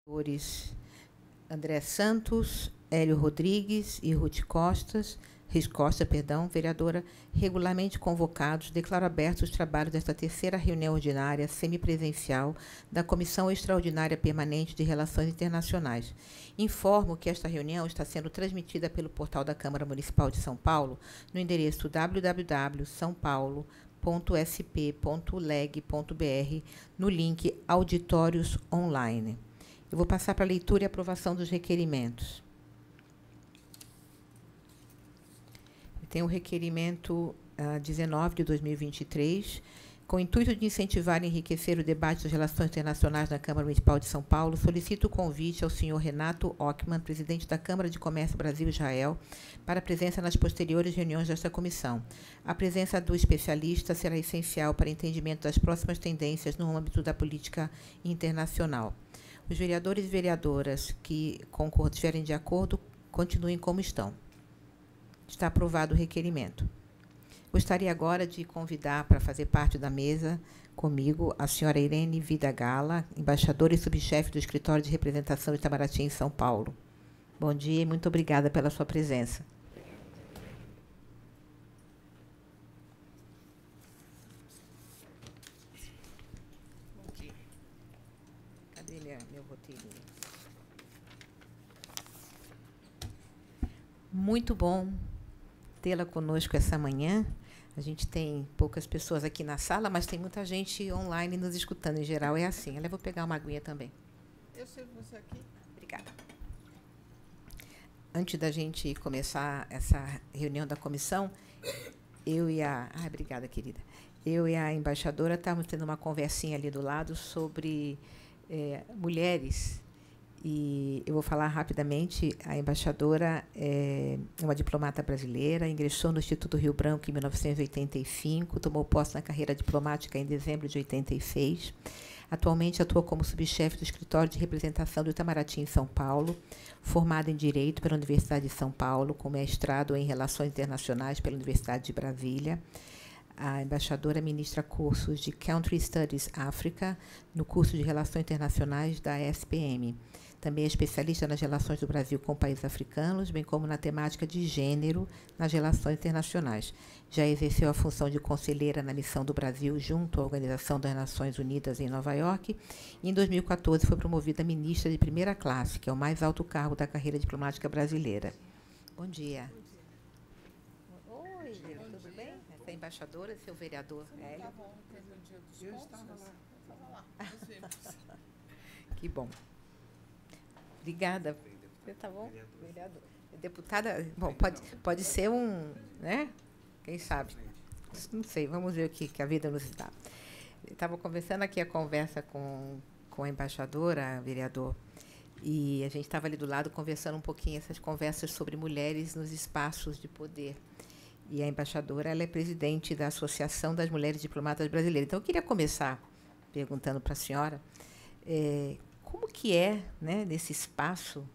Vereadores André Santos, Hélio Rodrigues e Ruth Costa, vereadora, regularmente convocados, declaro abertos os trabalhos desta terceira reunião ordinária semipresencial da Comissão Extraordinária Permanente de Relações Internacionais. Informo que esta reunião está sendo transmitida pelo portal da Câmara Municipal de São Paulo, no endereço www.saopaulo.sp.leg.br, no link Auditórios Online. Eu vou passar para a leitura e aprovação dos requerimentos. Tem o requerimento 19 de 2023, com o intuito de incentivar e enriquecer o debate das relações internacionais na Câmara Municipal de São Paulo, solicito o convite ao senhor Renato Ockmann, presidente da Câmara de Comércio Brasil-Israel, para a presença nas posteriores reuniões desta comissão. A presença do especialista será essencial para o entendimento das próximas tendências no âmbito da política internacional. Os vereadores e vereadoras que estiverem de acordo, continuem como estão. Está aprovado o requerimento. Gostaria agora de convidar para fazer parte da mesa comigo a senhora Irene Vidagala, embaixadora e subchefe do Escritório de Representação de Itamaraty em São Paulo. Bom dia e muito obrigada pela sua presença. Bom dia. Cadê meu roteirinho? Muito bom tê-la conosco essa manhã. A gente tem poucas pessoas aqui na sala, mas tem muita gente online nos escutando. Em geral, é assim. Eu vou pegar uma aguinha também. Eu sirvo você aqui. Obrigada. Antes da gente começar essa reunião da comissão, eu e a... obrigada, querida. Eu e a embaixadora estávamos tendo uma conversinha ali do lado sobre mulheres. E eu vou falar rapidamente. A embaixadora é uma diplomata brasileira, ingressou no Instituto Rio Branco em 1985, tomou posse na carreira diplomática em dezembro de 86. Atualmente atua como subchefe do Escritório de Representação do Itamaraty em São Paulo, formada em Direito pela Universidade de São Paulo, com mestrado em Relações Internacionais pela Universidade de Brasília. A embaixadora ministra cursos de Country Studies África no curso de Relações Internacionais da SPM. Também é especialista nas relações do Brasil com países africanos, bem como na temática de gênero nas relações internacionais. Já exerceu a função de conselheira na missão do Brasil junto à Organização das Nações Unidas em Nova York e, em 2014, foi promovida a ministra de primeira classe, que é o mais alto cargo da carreira diplomática brasileira. Bom dia. Oi, tudo bem? Essa é a embaixadora, seu vereador Hélio. Eu estava lá. Que bom. Obrigada. Você está bom? Vereador. Deputada, bom, pode ser um, né? Quem sabe? Não sei, vamos ver o que a vida nos dá. Estava conversando aqui a conversa com a embaixadora, vereador, e a gente estava ali do lado conversando um pouquinho essas conversas sobre mulheres nos espaços de poder. E a embaixadora, ela é presidente da Associação das Mulheres Diplomatas Brasileiras. Então, eu queria começar perguntando para a senhora como que é, né, nesse espaço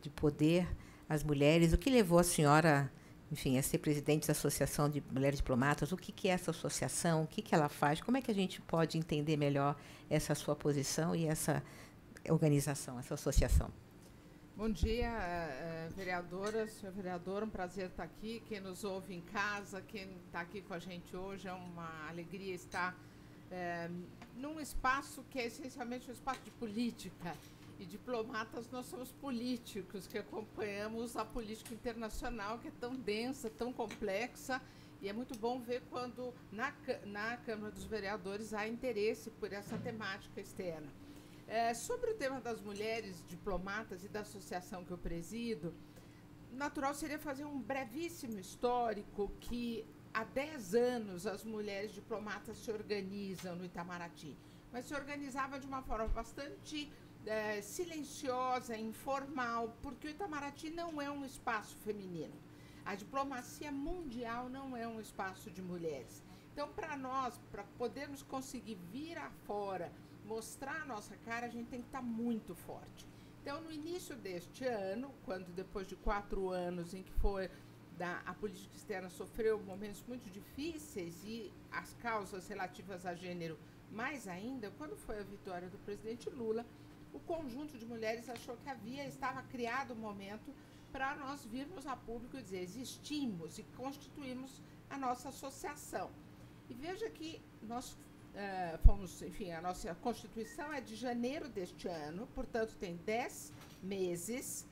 de poder, as mulheres, o que levou a senhora, enfim, a ser presidente da Associação de Mulheres Diplomatas, o que é essa associação, o que ela faz, como é que a gente pode entender melhor essa sua posição e essa organização, essa associação? Bom dia, vereadora, senhor vereador, um prazer estar aqui. Quem nos ouve em casa, quem está aqui com a gente hoje, é uma alegria estar num espaço que é essencialmente um espaço de política. E diplomatas, nós somos políticos que acompanhamos a política internacional, que é tão densa, tão complexa, e é muito bom ver quando na Câmara dos Vereadores há interesse por essa temática externa. Sobre o tema das mulheres diplomatas e da associação que eu presido, natural seria fazer um brevíssimo histórico que há 10 anos as mulheres diplomatas se organizam no Itamaraty, mas se organizavam de uma forma bastante silenciosa, informal, porque o Itamaraty não é um espaço feminino. A diplomacia mundial não é um espaço de mulheres. Então, para nós, para podermos conseguir vir afora, mostrar a nossa cara, a gente tem que estar muito forte. Então, no início deste ano, quando depois de 4 anos em que a política externa sofreu momentos muito difíceis e as causas relativas a gênero mais ainda, quando foi a vitória do presidente Lula, o conjunto de mulheres achou que estava criado o momento para nós virmos a público e dizer, existimos e constituímos a nossa associação. E veja que nós enfim, a nossa Constituição é de janeiro deste ano, portanto, tem 10 meses,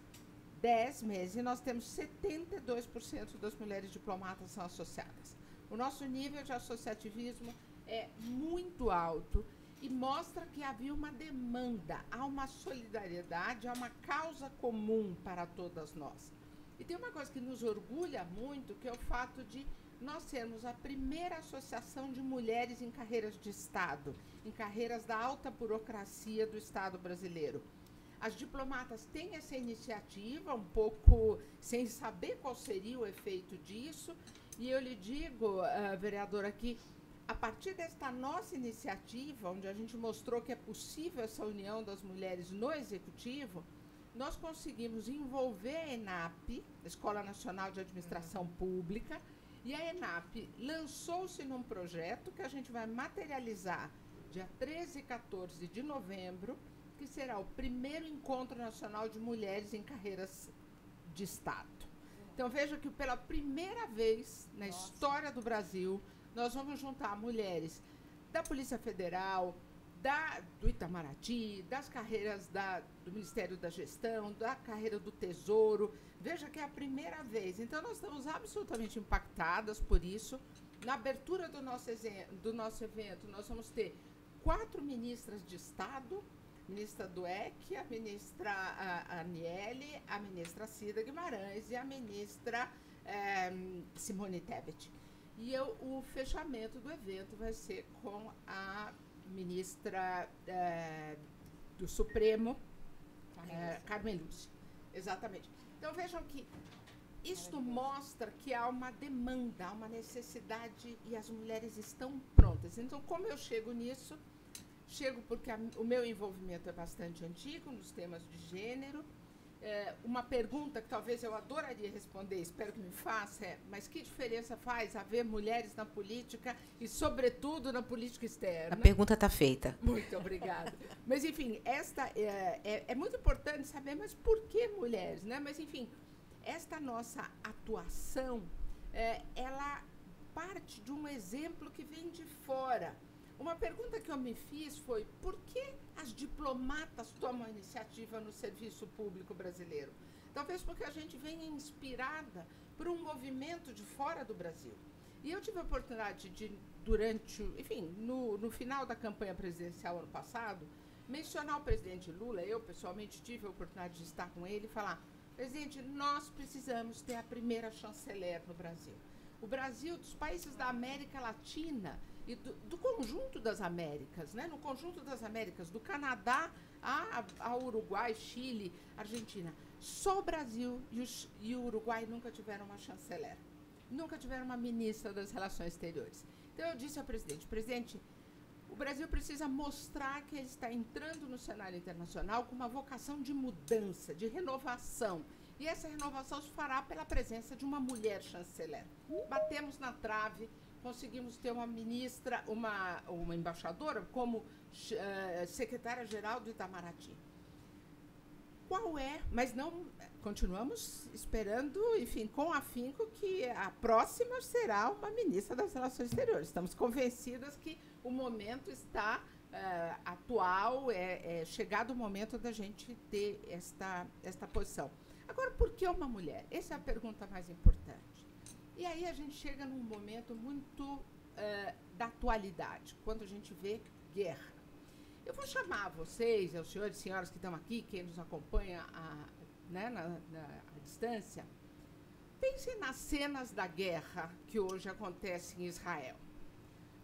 e nós temos 72% das mulheres diplomatas são associadas. O nosso nível de associativismo é muito alto e mostra que havia uma demanda, há uma solidariedade, há uma causa comum para todas nós. E tem uma coisa que nos orgulha muito, que é o fato de nós sermos a primeira associação de mulheres em carreiras de Estado, em carreiras da alta burocracia do Estado brasileiro. As diplomatas têm essa iniciativa, um pouco sem saber qual seria o efeito disso, e eu lhe digo, vereadora, que a partir desta nossa iniciativa, onde a gente mostrou que é possível essa união das mulheres no Executivo, nós conseguimos envolver a ENAP, Escola Nacional de Administração Pública, e a ENAP lançou-se num projeto que a gente vai materializar dia 13 e 14 de novembro, que será o primeiro encontro nacional de mulheres em carreiras de Estado. Então, veja que pela primeira vez na história do Brasil, nós vamos juntar mulheres da Polícia Federal, do Itamaraty, das carreiras do Ministério da Gestão, da carreira do Tesouro. Veja que é a primeira vez. Então, nós estamos absolutamente impactadas por isso. Na abertura do nosso evento, nós vamos ter 4 ministras de Estado, a ministra Dweck, a ministra Aniele, a ministra Cida Guimarães e a ministra Simone Tebet. E o fechamento do evento vai ser com a ministra do Supremo, Carmen Lúcia. Exatamente. Então, vejam que isto mostra que há uma demanda, há uma necessidade e as mulheres estão prontas. Então, como eu chego nisso? Chego porque o meu envolvimento é bastante antigo nos temas de gênero. Uma pergunta que talvez eu adoraria responder, espero que me faça, mas que diferença faz haver mulheres na política e, sobretudo, na política externa? A pergunta está feita. Muito obrigada. Mas, enfim, esta é muito importante saber, mas por que mulheres? Né? Mas, enfim, esta nossa atuação, ela parte de um exemplo que vem de fora. Uma pergunta que eu me fiz foi por que as diplomatas tomam iniciativa no serviço público brasileiro? Talvez porque a gente venha inspirada por um movimento de fora do Brasil. E eu tive a oportunidade de, no final da campanha presidencial ano passado, mencionar o presidente Lula. Eu, pessoalmente, tive a oportunidade de estar com ele e falar, presidente, nós precisamos ter a primeira chanceler no Brasil. O Brasil, dos países da América Latina e do conjunto das Américas, né? No conjunto das Américas, do Canadá a Uruguai, Chile, Argentina. Só o Brasil e o Uruguai nunca tiveram uma chanceler, nunca tiveram uma ministra das Relações Exteriores. Então, eu disse ao presidente, presidente, o Brasil precisa mostrar que ele está entrando no cenário internacional com uma vocação de mudança, de renovação. E essa renovação se fará pela presença de uma mulher chanceler. Batemos na trave, conseguimos ter uma ministra, uma embaixadora como secretária-geral do Itamaraty. Mas não, continuamos esperando, enfim, com afinco que a próxima será uma ministra das Relações Exteriores. Estamos convencidas que o momento está atual, chegado o momento da gente ter esta posição. Agora, por que uma mulher? Essa é a pergunta mais importante. E aí a gente chega num momento muito da atualidade, quando a gente vê guerra. Eu vou chamar vocês, os senhores e senhoras que estão aqui, quem nos acompanha à distância, pensem nas cenas da guerra que hoje acontece em Israel.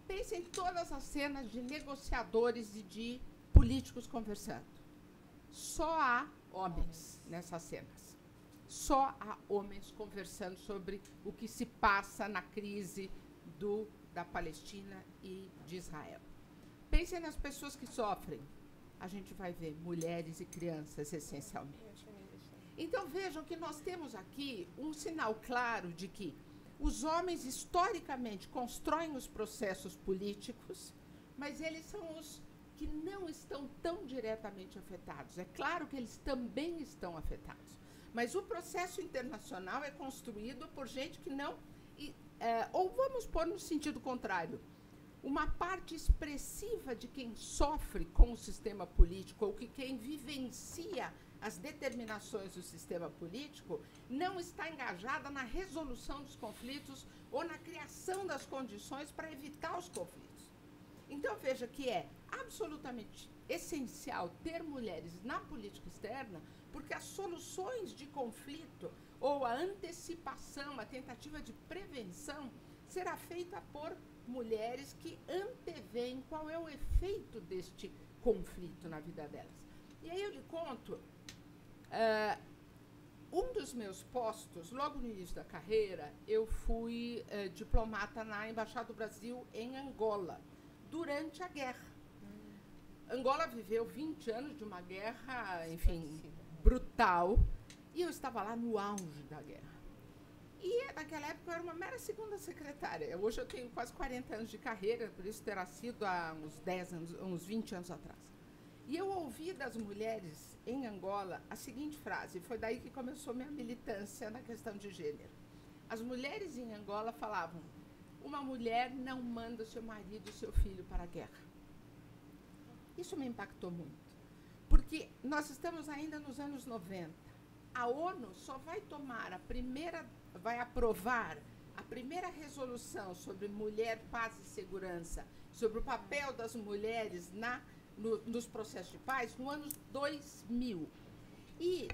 Pensem em todas as cenas de negociadores e de políticos conversando. Só há homens nessas cenas. Só há homens conversando sobre o que se passa na crise da Palestina e de Israel. Pensem nas pessoas que sofrem. A gente vai ver mulheres e crianças, essencialmente. Então, vejam que nós temos aqui um sinal claro de que os homens, historicamente, constroem os processos políticos, mas eles são os que não estão tão diretamente afetados. É claro que eles também estão afetados, mas o processo internacional é construído por gente que não... ou vamos pôr no sentido contrário, uma parte expressiva de quem sofre com o sistema político, ou que quem vivencia as determinações do sistema político, não está engajada na resolução dos conflitos ou na criação das condições para evitar os conflitos. Então, veja que é absolutamente essencial ter mulheres na política externa, porque as soluções de conflito ou a antecipação, a tentativa de prevenção, será feita por mulheres que antevêem qual é o efeito deste conflito na vida delas. E aí eu lhe conto, um dos meus postos, logo no início da carreira, eu fui diplomata na Embaixada do Brasil em Angola, durante a guerra. Angola viveu 20 anos de uma guerra, enfim, brutal, e eu estava lá no auge da guerra. E naquela época eu era uma mera segunda secretária. Hoje eu tenho quase 40 anos de carreira, por isso terá sido há uns 10 anos, uns 20 anos atrás. E eu ouvi das mulheres em Angola a seguinte frase, foi daí que começou minha militância na questão de gênero. As mulheres em Angola falavam: uma mulher não manda seu marido e seu filho para a guerra. Isso me impactou muito, porque nós estamos ainda nos anos 90. A ONU só vai aprovar a primeira resolução sobre mulher, paz e segurança, sobre o papel das mulheres nos processos de paz, no ano 2000. E,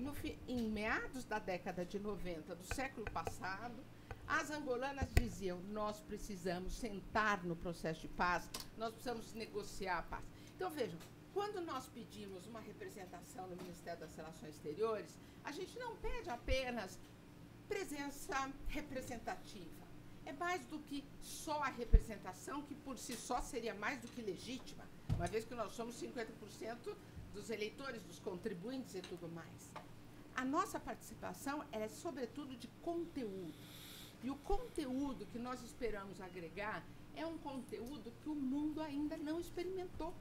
em meados da década de 90 do século passado, as angolanas diziam: nós precisamos sentar no processo de paz, nós precisamos negociar a paz. Então, vejam, quando nós pedimos uma representação no Ministério das Relações Exteriores, a gente não pede apenas presença representativa. É mais do que só a representação, que por si só seria mais do que legítima, uma vez que nós somos 50% dos eleitores, dos contribuintes e tudo mais. A nossa participação é, sobretudo, de conteúdo. E o conteúdo que nós esperamos agregar é um conteúdo que o mundo ainda não experimentou.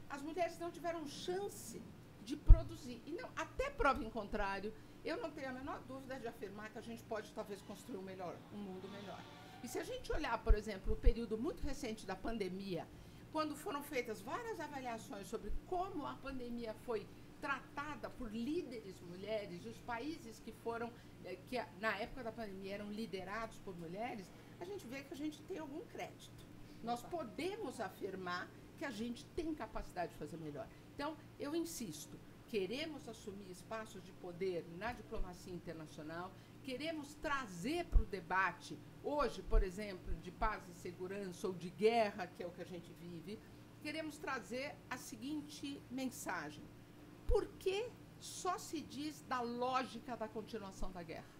As mulheres não tiveram chance de produzir. E não, até prova em contrário, eu não tenho a menor dúvida de afirmar que a gente pode talvez construir um mundo melhor. E se a gente olhar, por exemplo, o período muito recente da pandemia, quando foram feitas várias avaliações sobre como a pandemia foi tratada por líderes mulheres, e os países que na época da pandemia eram liderados por mulheres, a gente vê que a gente tem algum crédito. Nós podemos afirmar que a gente tem capacidade de fazer melhor. Então, eu insisto, queremos assumir espaços de poder na diplomacia internacional, queremos trazer para o debate, hoje, por exemplo, de paz e segurança ou de guerra, que é o que a gente vive, queremos trazer a seguinte mensagem: por que só se diz da lógica da continuação da guerra?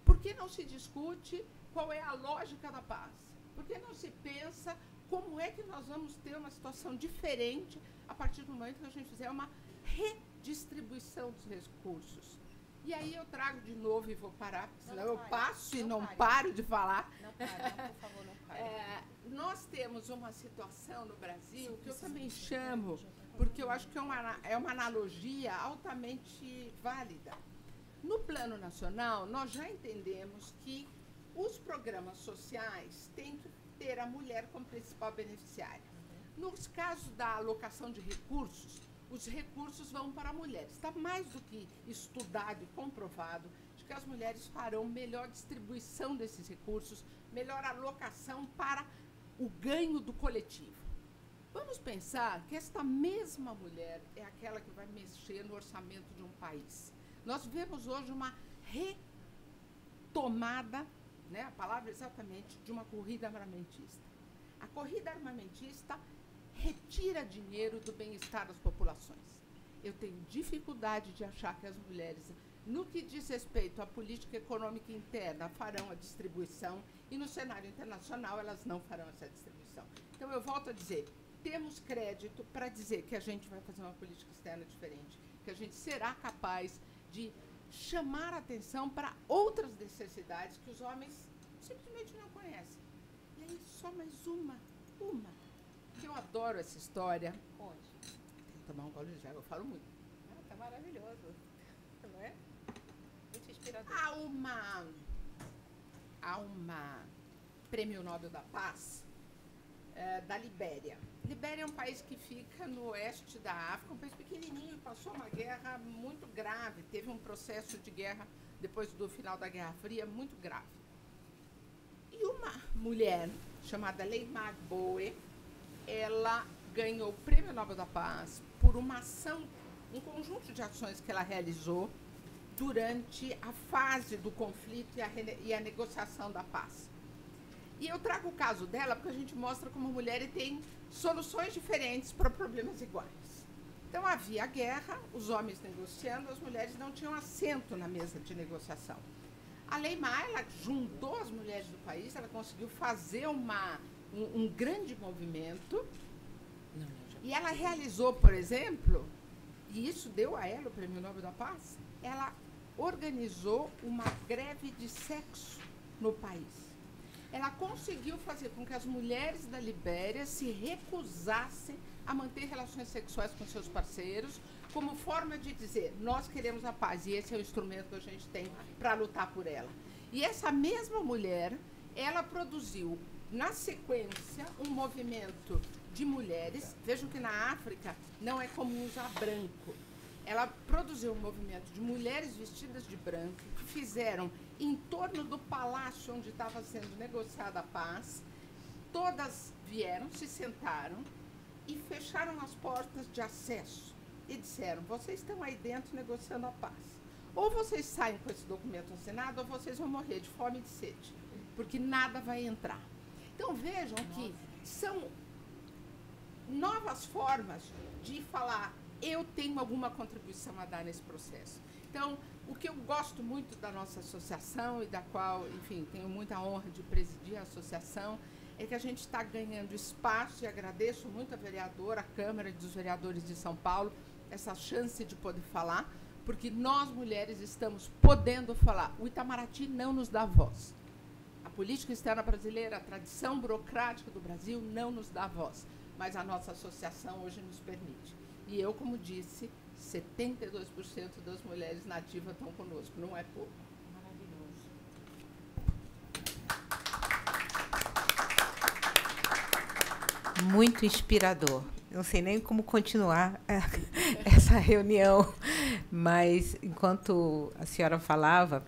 Por que não se discute qual é a lógica da paz? Por que não se pensa como é que nós vamos ter uma situação diferente a partir do momento que a gente fizer uma redistribuição dos recursos? E aí eu trago de novo e vou parar, senão eu passo e não paro de falar. Não pare, não, por favor, não pare. Nós temos uma situação no Brasil que eu também chamo, porque eu acho que é uma analogia altamente válida. No plano nacional, nós já entendemos que os programas sociais têm que ter a mulher como principal beneficiária. Nos casos da alocação de recursos, os recursos vão para a mulher. Está mais do que estudado e comprovado de que as mulheres farão melhor distribuição desses recursos, melhor alocação para o ganho do coletivo. Vamos pensar que esta mesma mulher é aquela que vai mexer no orçamento de um país. Nós vemos hoje uma retomada, né, a palavra exatamente, de uma corrida armamentista. A corrida armamentista retira dinheiro do bem-estar das populações. Eu tenho dificuldade de achar que as mulheres, no que diz respeito à política econômica interna, farão a distribuição, e no cenário internacional elas não farão essa distribuição. Então, eu volto a dizer, temos crédito para dizer que a gente vai fazer uma política externa diferente, que a gente será capaz de chamar a atenção para outras necessidades que os homens simplesmente não conhecem. E aí, só mais uma, que eu adoro essa história. Onde? tomar um gole de água, eu falo muito. Tá maravilhoso, não é? Muito inspirador. Há uma Prêmio Nobel da Paz da Libéria. Libéria é um país que fica no oeste da África, um país pequenininho, passou uma guerra muito grave, teve um processo de guerra depois do final da Guerra Fria muito grave. E uma mulher chamada Leymah Gbowee, ela ganhou o Prêmio Nobel da Paz por uma ação, um conjunto de ações que ela realizou durante a fase do conflito e a negociação da paz. E eu trago o caso dela porque a gente mostra como a mulher tem soluções diferentes para problemas iguais. Então, havia a guerra, os homens negociando, as mulheres não tinham assento na mesa de negociação. A Leymah, ela juntou as mulheres do país, ela conseguiu fazer um grande movimento. E ela realizou, por exemplo, e isso deu a ela o Prêmio Nobel da Paz, ela organizou uma greve de sexo no país. Ela conseguiu fazer com que as mulheres da Libéria se recusassem a manter relações sexuais com seus parceiros, como forma de dizer, nós queremos a paz, e esse é o instrumento que a gente tem para lutar por ela. E essa mesma mulher, ela produziu, na sequência, um movimento de mulheres. Vejam que na África não é comum usar branco. Ela produziu um movimento de mulheres vestidas de branco que fizeram em torno do palácio onde estava sendo negociada a paz. Todas vieram, se sentaram e fecharam as portas de acesso e disseram, vocês estão aí dentro negociando a paz. Ou vocês saem com esse documento assinado ou vocês vão morrer de fome e de sede, porque nada vai entrar. Então vejam que são novas formas de falar, eu tenho alguma contribuição a dar nesse processo. Então, o que eu gosto muito da nossa associação e da qual, enfim, tenho muita honra de presidir a associação, é que a gente está ganhando espaço, e agradeço muito a vereadora, a Câmara dos Vereadores de São Paulo, essa chance de poder falar, porque nós, mulheres, estamos podendo falar. O Itamaraty não nos dá voz. A política externa brasileira, a tradição burocrática do Brasil não nos dá voz, mas a nossa associação hoje nos permite. E eu, como disse, 72% das mulheres nativas estão conosco, não é pouco. Maravilhoso. Muito inspirador. Não sei nem como continuar essa reunião, mas enquanto a senhora falava,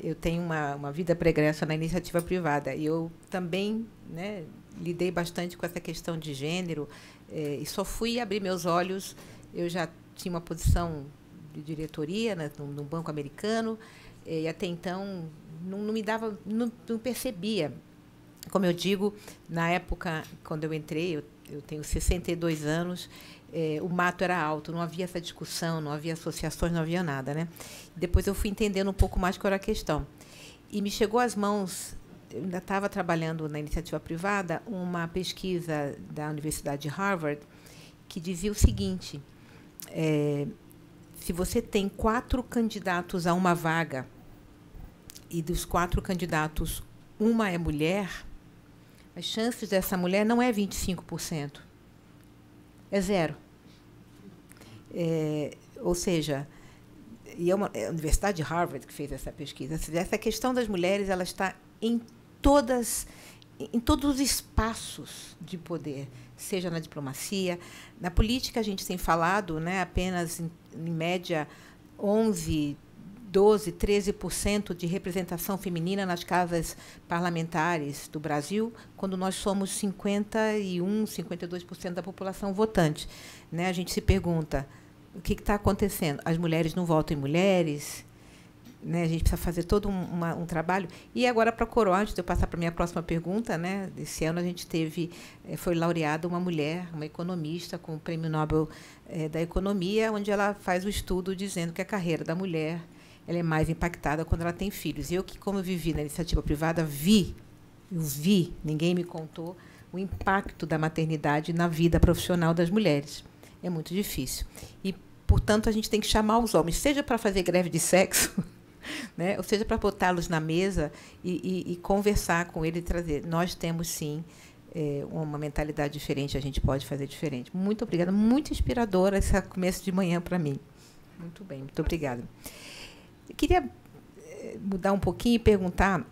eu tenho uma vida pregressa na iniciativa privada e eu também, né, lidei bastante com essa questão de gênero e só fui abrir meus olhos. Eu já tinha uma posição de diretoria, né, no Banco Americano e até então não percebia. Como eu digo, na época, quando eu entrei, eu tenho 62 anos, o mato era alto, não havia essa discussão, não havia associações, não havia nada, né? Depois eu fui entendendo um pouco mais qual era a questão. E me chegou às mãos, eu ainda estava trabalhando na iniciativa privada, uma pesquisa da Universidade de Harvard que dizia o seguinte, se você tem 4 candidatos a uma vaga e dos 4 candidatos uma é mulher, as chances dessa mulher não é 25%, é 0. Ou seja, e é a Universidade de Harvard que fez essa pesquisa. Essa questão das mulheres ela está em todos os espaços de poder, seja na diplomacia, na política a gente tem falado, né, apenas em média 11, 12, 13% de representação feminina nas casas parlamentares do Brasil, quando nós somos 51, 52% da população votante. Né? A gente se pergunta, o que está acontecendo? As mulheres não votam em mulheres? Né? A gente precisa fazer todo um trabalho. E agora, para coroar, antes de eu passar para a minha próxima pergunta, né, esse ano a gente foi laureada uma mulher, uma economista, com o Prêmio Nobel da Economia, onde ela faz o estudo dizendo que a carreira da mulher ela é mais impactada quando ela tem filhos. Eu que, como vivi na iniciativa privada, vi, ninguém me contou, o impacto da maternidade na vida profissional das mulheres. É muito difícil. E, portanto, a gente tem que chamar os homens, seja para fazer greve de sexo, né, ou seja para botá-los na mesa e conversar com eles e trazer. Nós temos, sim, uma mentalidade diferente, a gente pode fazer diferente. Muito obrigada, muito inspiradora esse começo de manhã para mim. Muito bem, muito obrigada. Eu queria mudar um pouquinho e perguntar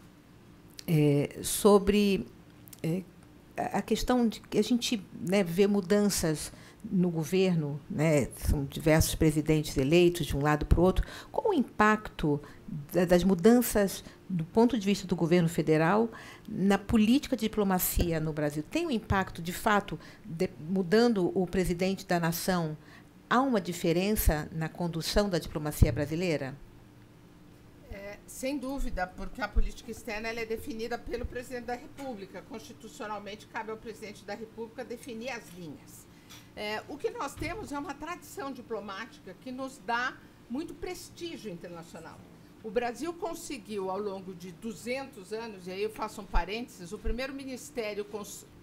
sobre a questão de que a gente, né, vê mudanças no governo, né, são diversos presidentes eleitos de um lado para o outro. Qual o impacto das mudanças do ponto de vista do governo federal na política de diplomacia no Brasil? Tem um impacto, de fato, mudando o presidente da nação, há uma diferença na condução da diplomacia brasileira? Sem dúvida, porque a política externa ela é definida pelo presidente da República. Constitucionalmente, cabe ao presidente da República definir as linhas. O que nós temos é uma tradição diplomática que nos dá muito prestígio internacional. O Brasil conseguiu, ao longo de 200 anos, e aí eu faço um parênteses, o primeiro ministério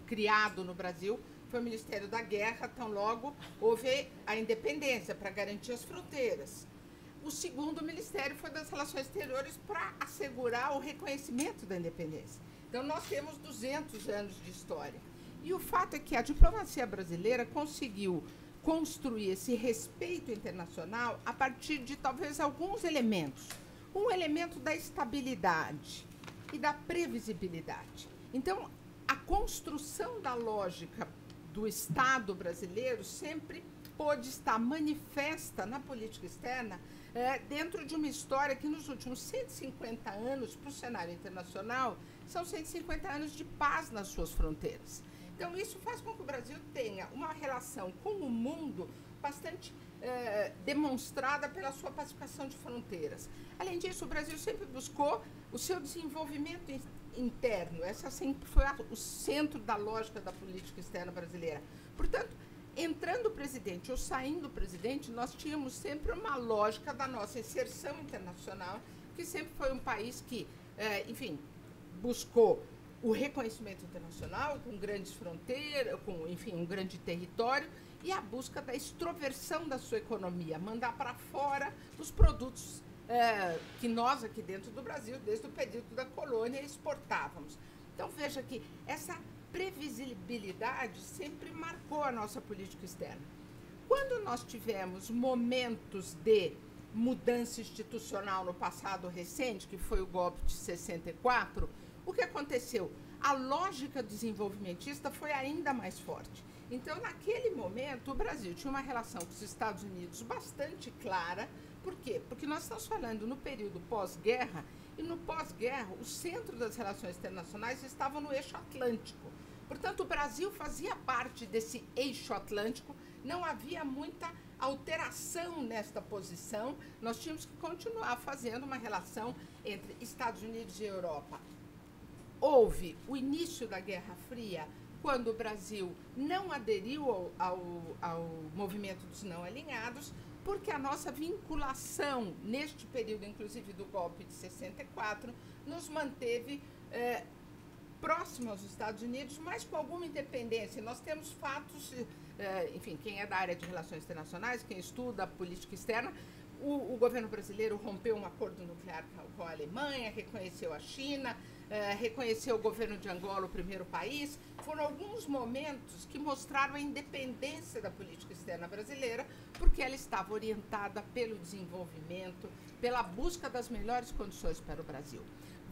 criado no Brasil foi o Ministério da Guerra, tão logo houve a independência para garantir as fronteiras. O segundo ministério foi das Relações Exteriores para assegurar o reconhecimento da independência. Então, nós temos 200 anos de história. E o fato é que a diplomacia brasileira conseguiu construir esse respeito internacional a partir de, talvez, alguns elementos. Um elemento da estabilidade e da previsibilidade. Então, a construção da lógica do Estado brasileiro sempre pôde estar manifesta na política externa dentro de uma história que nos últimos 150 anos, para o cenário internacional, são 150 anos de paz nas suas fronteiras. Então, isso faz com que o Brasil tenha uma relação com o mundo bastante demonstrada pela sua pacificação de fronteiras. Além disso, o Brasil sempre buscou o seu desenvolvimento interno. Essa sempre foi o centro da lógica da política externa brasileira. Portanto, entrando o presidente ou saindo o presidente, nós tínhamos sempre uma lógica da nossa inserção internacional, que sempre foi um país que, enfim, buscou o reconhecimento internacional com grandes fronteiras, com, enfim, um grande território, e a busca da extroversão da sua economia, mandar para fora os produtos que nós aqui dentro do Brasil, desde o período da colônia, exportávamos. Então, veja que essa previsibilidade sempre marcou a nossa política externa. Quando nós tivemos momentos de mudança institucional no passado recente, que foi o golpe de 64, o que aconteceu? A lógica desenvolvimentista foi ainda mais forte. Então, naquele momento, o Brasil tinha uma relação com os Estados Unidos bastante clara. Por quê? Porque nós estamos falando no período pós-guerra, e no pós-guerra, o centro das relações internacionais estava no eixo atlântico. Portanto, o Brasil fazia parte desse eixo atlântico, não havia muita alteração nesta posição, nós tínhamos que continuar fazendo uma relação entre Estados Unidos e Europa. Houve o início da Guerra Fria, quando o Brasil não aderiu ao movimento dos não alinhados, porque a nossa vinculação, neste período, inclusive do golpe de 64, nos manteve próximo aos Estados Unidos, mas com alguma independência. Nós temos fatos, enfim, quem é da área de relações internacionais, quem estuda a política externa, o governo brasileiro rompeu um acordo nuclear com a Alemanha, reconheceu a China, reconheceu o governo de Angola, o primeiro país. Foram alguns momentos que mostraram a independência da política externa brasileira, porque ela estava orientada pelo desenvolvimento, pela busca das melhores condições para o Brasil.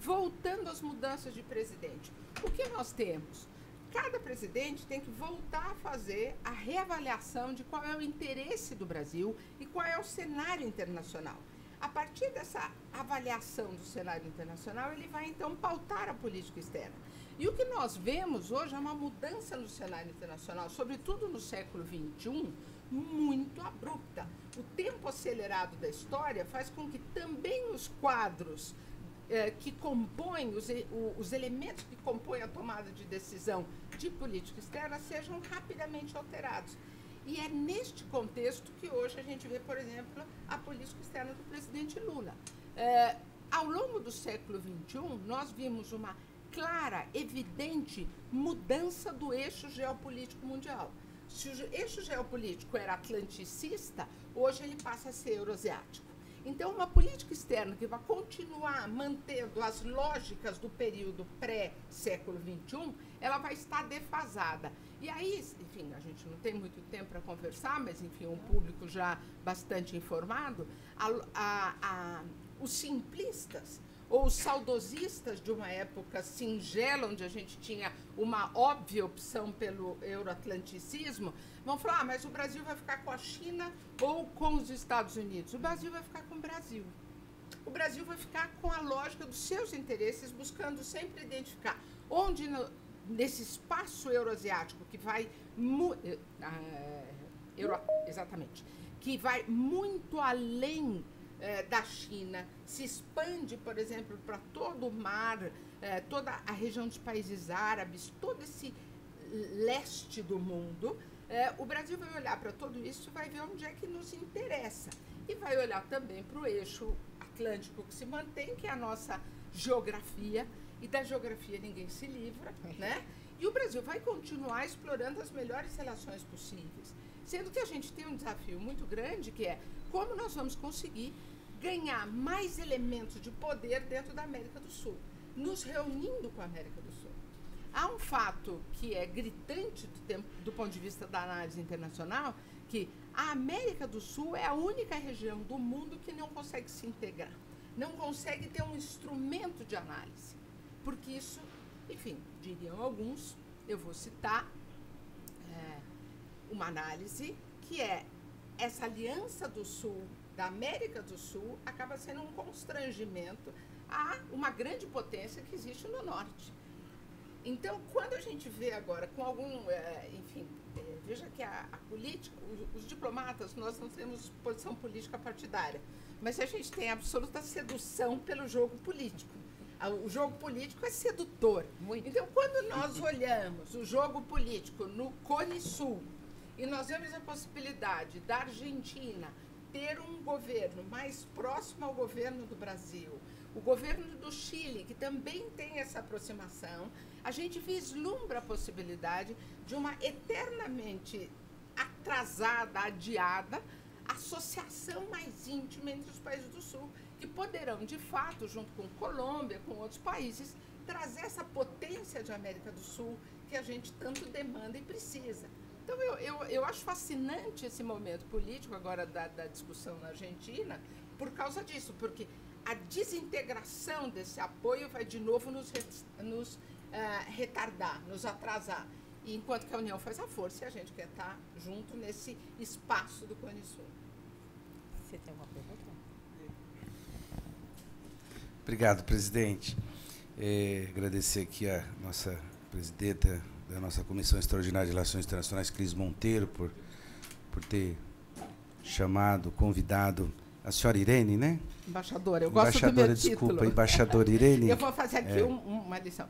Voltando às mudanças de presidente, o que nós temos? Cada presidente tem que voltar a fazer a reavaliação de qual é o interesse do Brasil e qual é o cenário internacional. A partir dessa avaliação do cenário internacional, ele vai, então, pautar a política externa. E o que nós vemos hoje é uma mudança no cenário internacional, sobretudo no século XXI, muito abrupta. O tempo acelerado da história faz com que também os quadros que compõem, os elementos que compõem a tomada de decisão de política externa sejam rapidamente alterados. E é neste contexto que hoje a gente vê, por exemplo, a política externa do presidente Lula. Ao longo do século XXI, nós vimos uma clara, evidente mudança do eixo geopolítico mundial. Se o eixo geopolítico era atlanticista, hoje ele passa a ser euroasiático. Então, uma política externa que vai continuar mantendo as lógicas do período pré-século XXI, ela vai estar defasada. E aí, enfim, a gente não tem muito tempo para conversar, mas, enfim, um público já bastante informado, os simplistas ou os saudosistas de uma época singela, onde a gente tinha uma óbvia opção pelo euroatlanticismo, vão falar, mas o Brasil vai ficar com a China ou com os Estados Unidos? O Brasil vai ficar com o Brasil. O Brasil vai ficar com a lógica dos seus interesses, buscando sempre identificar onde, nesse espaço euroasiático, que vai... exatamente. Que vai muito além da China, se expande, por exemplo, para todo o mar, toda a região dos países árabes, todo esse leste do mundo, o Brasil vai olhar para tudo isso e vai ver onde é que nos interessa. E vai olhar também para o eixo atlântico que se mantém, que é a nossa geografia, e da geografia ninguém se livra, né? E o Brasil vai continuar explorando as melhores relações possíveis, sendo que a gente tem um desafio muito grande, que é como nós vamos conseguir ganhar mais elementos de poder dentro da América do Sul, nos reunindo com a América do Sul. Há um fato que é gritante do ponto de vista da análise internacional, que a América do Sul é a única região do mundo que não consegue se integrar, não consegue ter um instrumento de análise, porque isso, enfim, diriam alguns, eu vou citar uma análise que é essa aliança do Sul, da América do Sul, acaba sendo um constrangimento a uma grande potência que existe no Norte. Então, quando a gente vê agora com algum, enfim, veja que a política, os diplomatas, nós não temos posição política partidária, mas a gente tem absoluta sedução pelo jogo político. O jogo político é sedutor. Muito. Então, quando nós olhamos o jogo político no Cone Sul, e nós vemos a possibilidade da Argentina ter um governo mais próximo ao governo do Brasil, o governo do Chile, que também tem essa aproximação, a gente vislumbra a possibilidade de uma eternamente atrasada, adiada, associação mais íntima entre os países do Sul, que poderão, de fato, junto com Colômbia, com outros países, trazer essa potência de América do Sul que a gente tanto demanda e precisa. Então, eu acho fascinante esse momento político agora da discussão na Argentina por causa disso, porque a desintegração desse apoio vai de novo nos retardar, nos atrasar. E enquanto que a União faz a força, e a gente quer estar junto nesse espaço do Cone Sul. Você tem uma pergunta? Obrigado, presidente. Agradecer aqui a nossa presidenta da nossa Comissão Extraordinária de Relações Internacionais, Cris Monteiro, por ter chamado, convidado a senhora Irene, né? Embaixadora, eu gosto do meu desculpa, título. embaixadora Irene. Eu vou fazer aqui uma lição.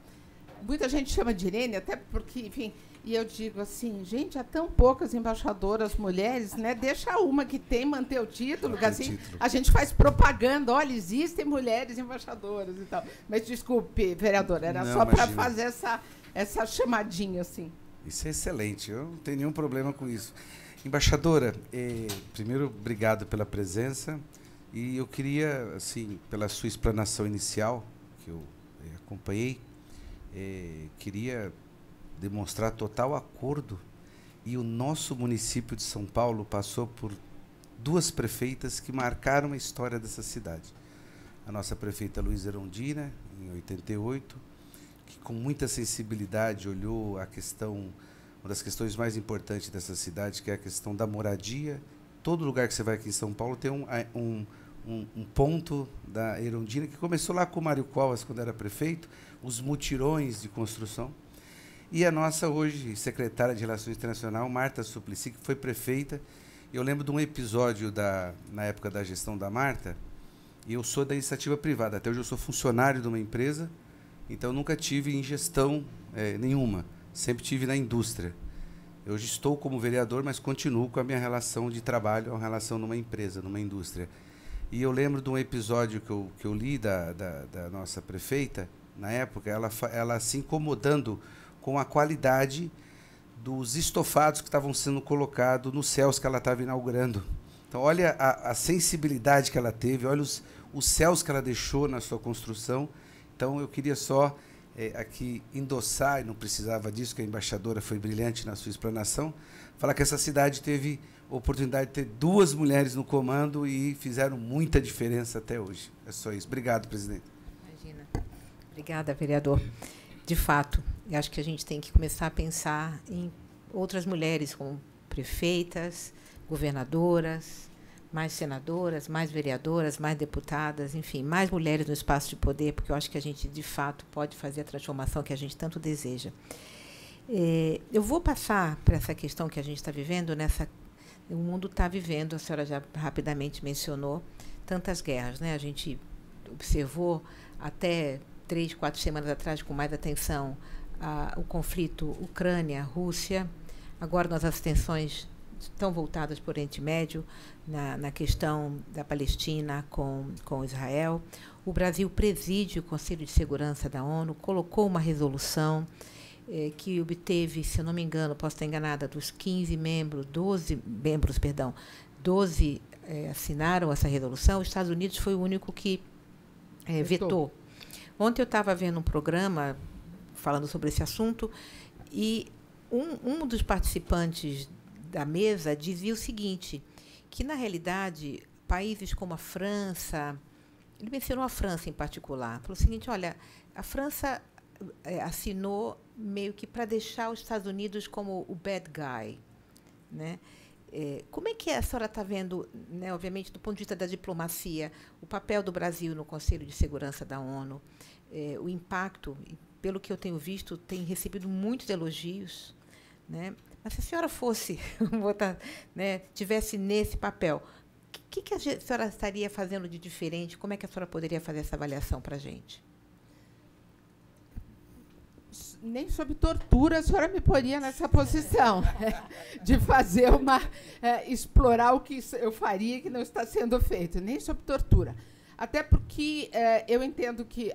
Muita gente chama de Irene, até porque, enfim, e eu digo assim, gente, há tão poucas embaixadoras mulheres, né? Deixa uma que tem, manter o título, que assim, a gente faz propaganda, olha, existem mulheres embaixadoras e tal. Mas desculpe, vereadora, era não, só para imagina. fazer essa chamadinha, assim. Isso é excelente, eu não tenho nenhum problema com isso. Embaixadora, primeiro, obrigado pela presença. E eu queria, assim, pela sua explanação inicial, que eu acompanhei, queria demonstrar total acordo. E o nosso município de São Paulo passou por duas prefeitas que marcaram a história dessa cidade. A nossa prefeita Luísa Erundina, em 88, que com muita sensibilidade olhou a questão, uma das questões mais importantes dessa cidade, que é a questão da moradia. Todo lugar que você vai aqui em São Paulo tem um ponto da Erundina, que começou lá com o Mário Covas, quando era prefeito, os mutirões de construção. E a nossa, hoje, secretária de Relações Internacionais, Marta Suplicy, que foi prefeita. Eu lembro de um episódio na época da gestão da Marta, e eu sou da iniciativa privada. Até hoje eu sou funcionário de uma empresa, então nunca tive em gestão nenhuma. Sempre tive na indústria. Hoje estou como vereador, mas continuo com a minha relação de trabalho, uma relação numa empresa, numa indústria. E eu lembro de um episódio que eu li da nossa prefeita, na época, ela se incomodando com a qualidade dos estofados que estavam sendo colocados nos céus que ela estava inaugurando. Então, olha a sensibilidade que ela teve, olha os céus que ela deixou na sua construção. Então, eu queria só aqui endossar, e não precisava disso, que a embaixadora foi brilhante na sua explanação, falar que essa cidade teve a oportunidade de ter 2 mulheres no comando e fizeram muita diferença até hoje. É só isso. Obrigado, presidente. Imagina. Obrigada, vereador. De fato, eu acho que a gente tem que começar a pensar em outras mulheres como prefeitas, governadoras, mais senadoras, mais vereadoras, mais deputadas, enfim, mais mulheres no espaço de poder, porque eu acho que a gente, de fato, pode fazer a transformação que a gente tanto deseja. Eu vou passar para essa questão que a gente está vivendo, o mundo está vivendo, a senhora já rapidamente mencionou, tantas guerras, né? A gente observou até 3, 4 semanas atrás, com mais atenção, o conflito Ucrânia-Rússia. Agora, as tensões estão voltadas para o Oriente Médio, na questão da Palestina com Israel. O Brasil preside o Conselho de Segurança da ONU, colocou uma resolução que obteve, se eu não me engano, posso estar enganada, dos 15 membros, 12 assinaram essa resolução. Os Estados Unidos foi o único que vetou. Ontem eu estava vendo um programa falando sobre esse assunto e um dos participantes da mesa dizia o seguinte, que, na realidade, países como a França, ele mencionou a França em particular, falou o seguinte, olha, a França assinou meio que para deixar os Estados Unidos como o bad guy, né? Como é que a senhora está vendo, né, obviamente, do ponto de vista da diplomacia, o papel do Brasil no Conselho de Segurança da ONU, o impacto, pelo que eu tenho visto, tem recebido muitos elogios, né? Mas se a senhora fosse, tivesse nesse papel, o que a senhora estaria fazendo de diferente? Como é que a senhora poderia fazer essa avaliação para a gente? Nem sob tortura a senhora me poria nessa posição de fazer explorar o que eu faria que não está sendo feito, nem sob tortura. Até porque eu entendo que,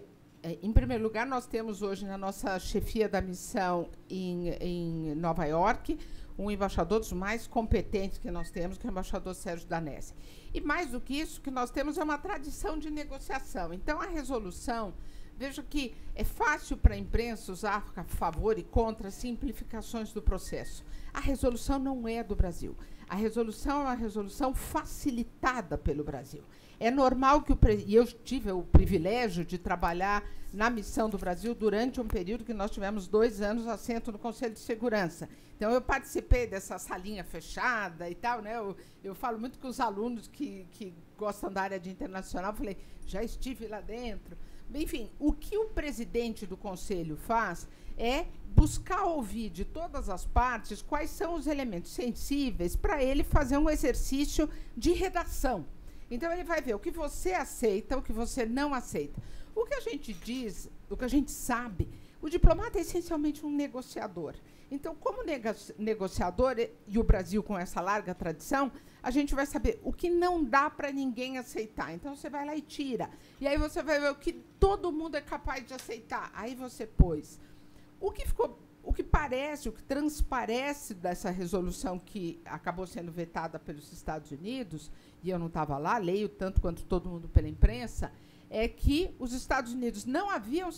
em primeiro lugar, nós temos hoje na nossa chefia da missão em Nova York um embaixador dos mais competentes que nós temos, que é o embaixador Sérgio Danesi. E, mais do que isso, o que nós temos é uma tradição de negociação. Então, a resolução, veja que é fácil para a imprensa usar a favor e contra simplificações do processo. A resolução não é do Brasil. A resolução é uma resolução facilitada pelo Brasil. É normal que e eu tive o privilégio de trabalhar na missão do Brasil durante um período que nós tivemos 2 anos assento no Conselho de Segurança. Então, eu participei dessa salinha fechada e tal, né? Eu falo muito com os alunos que gostam da área de internacional, falei, já estive lá dentro. Enfim, o que o presidente do Conselho faz é buscar ouvir de todas as partes quais são os elementos sensíveis para ele fazer um exercício de redação. Então, ele vai ver o que você aceita, o que você não aceita. O que a gente diz, o que a gente sabe, o diplomata é essencialmente um negociador. Então, como negociador, e o Brasil com essa larga tradição, a gente vai saber o que não dá para ninguém aceitar. Então, você vai lá e tira. E aí você vai ver o que todo mundo é capaz de aceitar. Aí você pôs. O que parece, o que transparece dessa resolução que acabou sendo vetada pelos Estados Unidos, e eu não estava lá, leio tanto quanto todo mundo pela imprensa, é que os Estados Unidos não haviam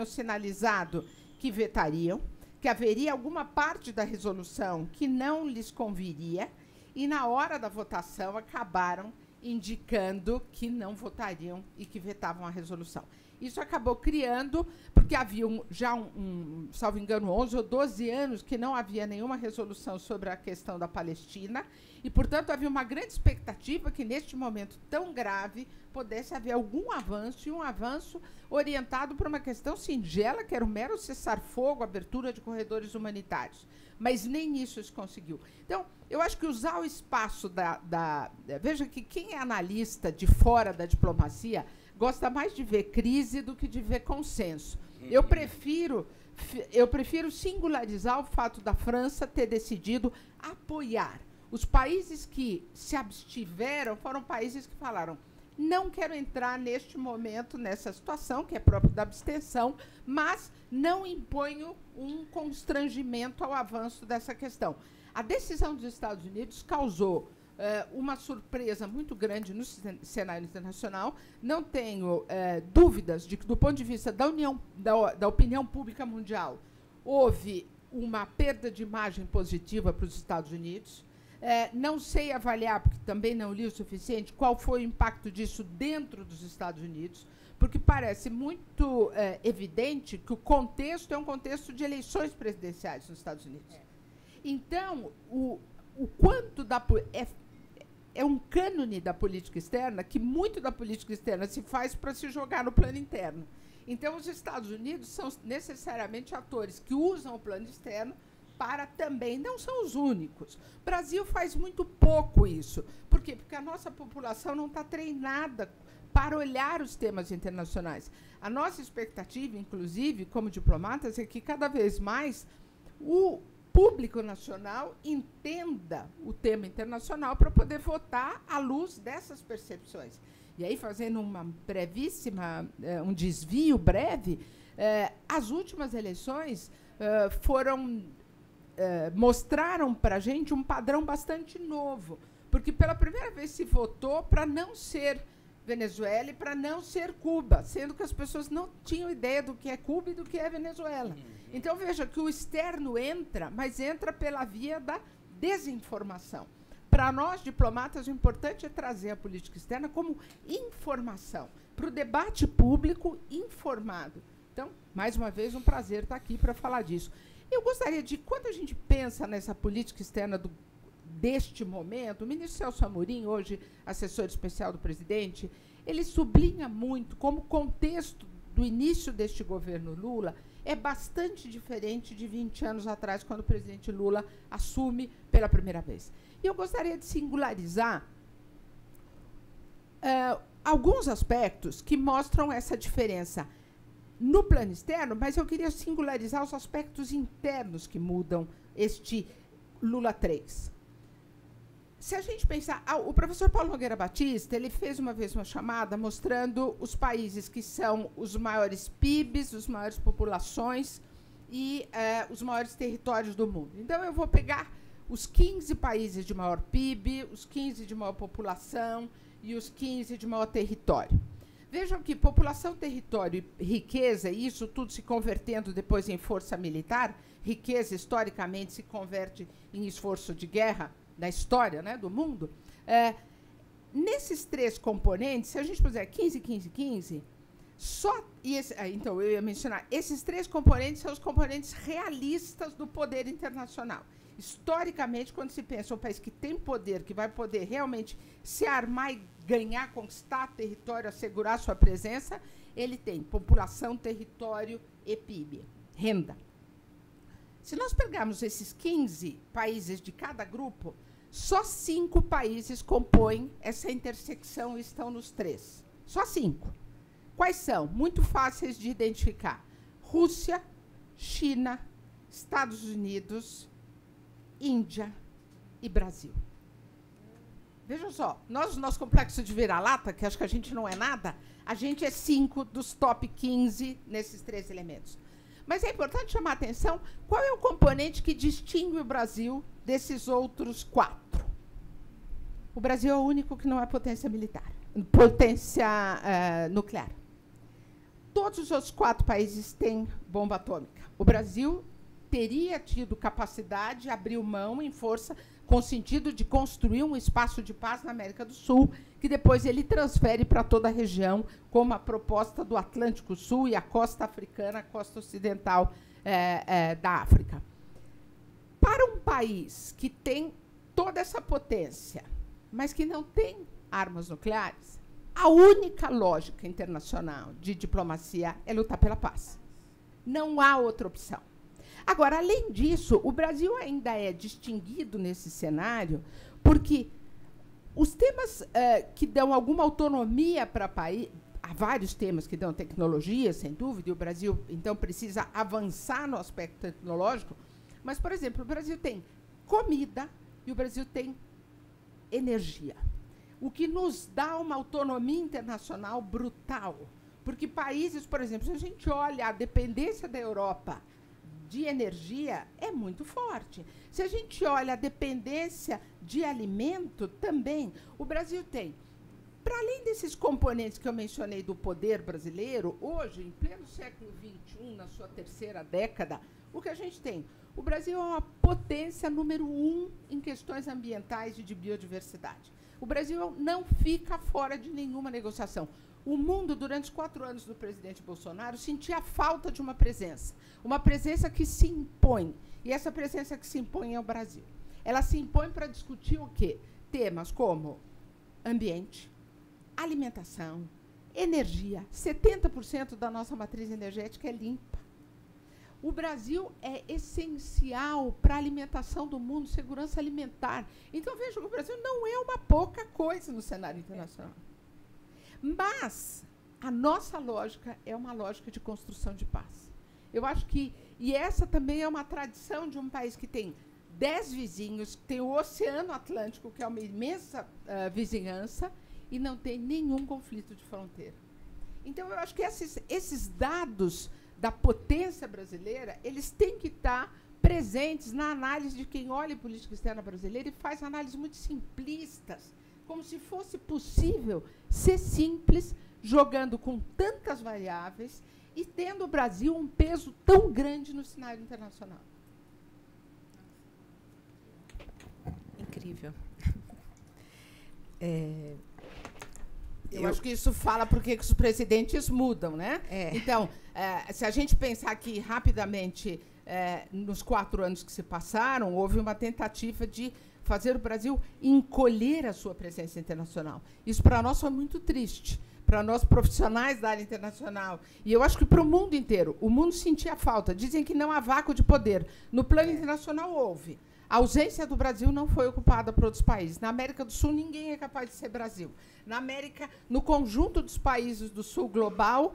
sinalizado que vetariam, que haveria alguma parte da resolução que não lhes conviria, e, na hora da votação, acabaram indicando que não votariam e que vetavam a resolução. Isso acabou criando, porque havia salvo engano, 11 ou 12 anos que não havia nenhuma resolução sobre a questão da Palestina, e, portanto, havia uma grande expectativa que, neste momento tão grave, pudesse haver algum avanço, e um avanço orientado por uma questão singela, que era o mero cessar-fogo, abertura de corredores humanitários. Mas nem isso se conseguiu. Então, eu acho que usar o espaço veja que quem é analista de fora da diplomacia gosta mais de ver crise do que de ver consenso. Eu prefiro singularizar o fato da França ter decidido apoiar. Os países que se abstiveram foram países que falaram: não quero entrar neste momento, nessa situação, que é próprio da abstenção, mas não imponho um constrangimento ao avanço dessa questão. A decisão dos Estados Unidos causou uma surpresa muito grande no cenário internacional. Não tenho dúvidas de que, do ponto de vista da opinião pública mundial, houve uma perda de imagem positiva para os Estados Unidos. Não sei avaliar, porque também não li o suficiente, qual foi o impacto disso dentro dos Estados Unidos, porque parece muito evidente que o contexto é um contexto de eleições presidenciais nos Estados Unidos. Então, o quanto é um cânone da política externa, que muito da política externa se faz para se jogar no plano interno. Então, os Estados Unidos são necessariamente atores que usam o plano externo para também, não são os únicos. O Brasil faz muito pouco isso. Por quê? Porque a nossa população não está treinada para olhar os temas internacionais. A nossa expectativa, inclusive, como diplomatas, é que cada vez mais o público nacional entenda o tema internacional para poder votar à luz dessas percepções. E aí, fazendo uma brevíssima, um desvio breve, as últimas eleições mostraram para a gente um padrão bastante novo, porque pela primeira vez se votou para não ser Venezuela e para não ser Cuba, sendo que as pessoas não tinham ideia do que é Cuba e do que é Venezuela. Então, veja que o externo entra, mas entra pela via da desinformação. Para nós, diplomatas, o importante é trazer a política externa como informação, para o debate público informado. Então, mais uma vez, um prazer estar aqui para falar disso. Eu gostaria de, quando a gente pensa nessa política externa deste momento, o ministro Celso Amorim, hoje assessor especial do presidente, ele sublinha muito como o contexto do início deste governo Lula é bastante diferente de 20 anos atrás, quando o presidente Lula assume pela primeira vez. E eu gostaria de singularizar alguns aspectos que mostram essa diferença no plano externo, mas eu queria singularizar os aspectos internos que mudam este Lula 3. Se a gente pensar, o professor Paulo Nogueira Batista, ele fez uma vez uma chamada mostrando os países que são os maiores PIBs, os maiores populações e os maiores territórios do mundo. Então, eu vou pegar os 15 países de maior PIB, os 15 de maior população e os 15 de maior território. Vejam que população, território e riqueza, e isso tudo se convertendo depois em força militar, riqueza historicamente se converte em esforço de guerra da história, né, do mundo. Nesses três componentes, se a gente puser 15, 15, 15, então, eu ia mencionar, esses três componentes são os componentes realistas do poder internacional. Historicamente, quando se pensa um país que tem poder, que vai poder realmente se armar e ganhar, conquistar território, assegurar sua presença, ele tem população, território e PIB, renda. Se nós pegarmos esses 15 países de cada grupo, só 5 países compõem essa intersecção e estão nos 3. Só 5. Quais são? Muito fáceis de identificar. Rússia, China, Estados Unidos, Índia e Brasil. Vejam só, nós, no nosso complexo de vira-lata, que acho que a gente não é nada, a gente é 5 dos top 15 nesses 3 elementos. Mas é importante chamar a atenção qual é o componente que distingue o Brasil desses outros 4. O Brasil é o único que não é potência militar, potência nuclear. Todos os outros 4 países têm bomba atômica. O Brasil teria tido capacidade, abriu mão em força, com o sentido de construir um espaço de paz na América do Sul, que depois ele transfere para toda a região, como a proposta do Atlântico Sul e a costa africana, a costa ocidental da África. Para um país que tem toda essa potência, mas que não tem armas nucleares, a única lógica internacional de diplomacia é lutar pela paz. Não há outra opção. Agora, além disso, o Brasil ainda é distinguido nesse cenário porque os temas que dão alguma autonomia para o país, há vários temas que dão tecnologia, sem dúvida, e o Brasil, então, precisa avançar no aspecto tecnológico, mas, por exemplo, o Brasil tem comida e o Brasil tem energia, o que nos dá uma autonomia internacional brutal, porque países, por exemplo, se a gente olha a dependência da Europa de energia é muito forte. Se a gente olha a dependência de alimento, também, o Brasil tem, para além desses componentes que eu mencionei do poder brasileiro, hoje, em pleno século XXI, na sua terceira década, o que a gente tem? O Brasil é uma potência número 1 em questões ambientais e de biodiversidade. O Brasil não fica fora de nenhuma negociação. O mundo, durante os 4 anos do presidente Bolsonaro, sentia a falta de uma presença que se impõe. E essa presença que se impõe é o Brasil. Ela se impõe para discutir o quê? Temas como ambiente, alimentação, energia. 70% da nossa matriz energética é limpa. O Brasil é essencial para a alimentação do mundo, segurança alimentar. Então, veja que o Brasil não é uma pouca coisa no cenário internacional. Mas a nossa lógica é uma lógica de construção de paz. Eu acho que, e essa também é uma tradição de um país que tem 10 vizinhos, que tem o Oceano Atlântico, que é uma imensa vizinhança, e não tem nenhum conflito de fronteira. Então, eu acho que esses dados da potência brasileira, eles têm que estar presentes na análise de quem olha a política externa brasileira e faz análises muito simplistas, como se fosse possível ser simples, jogando com tantas variáveis e tendo o Brasil um peso tão grande no cenário internacional. Incrível. Eu acho que isso fala porque os presidentes mudam, né? Então, se a gente pensar aqui rapidamente, nos 4 anos que se passaram, houve uma tentativa de fazer o Brasil encolher a sua presença internacional. Isso, para nós, foi muito triste. Para nós, profissionais da área internacional. E eu acho que para o mundo inteiro. O mundo sentia falta. Dizem que não há vácuo de poder. No plano internacional, houve. A ausência do Brasil não foi ocupada por outros países. Na América do Sul, ninguém é capaz de ser Brasil. Na América, no conjunto dos países do Sul global,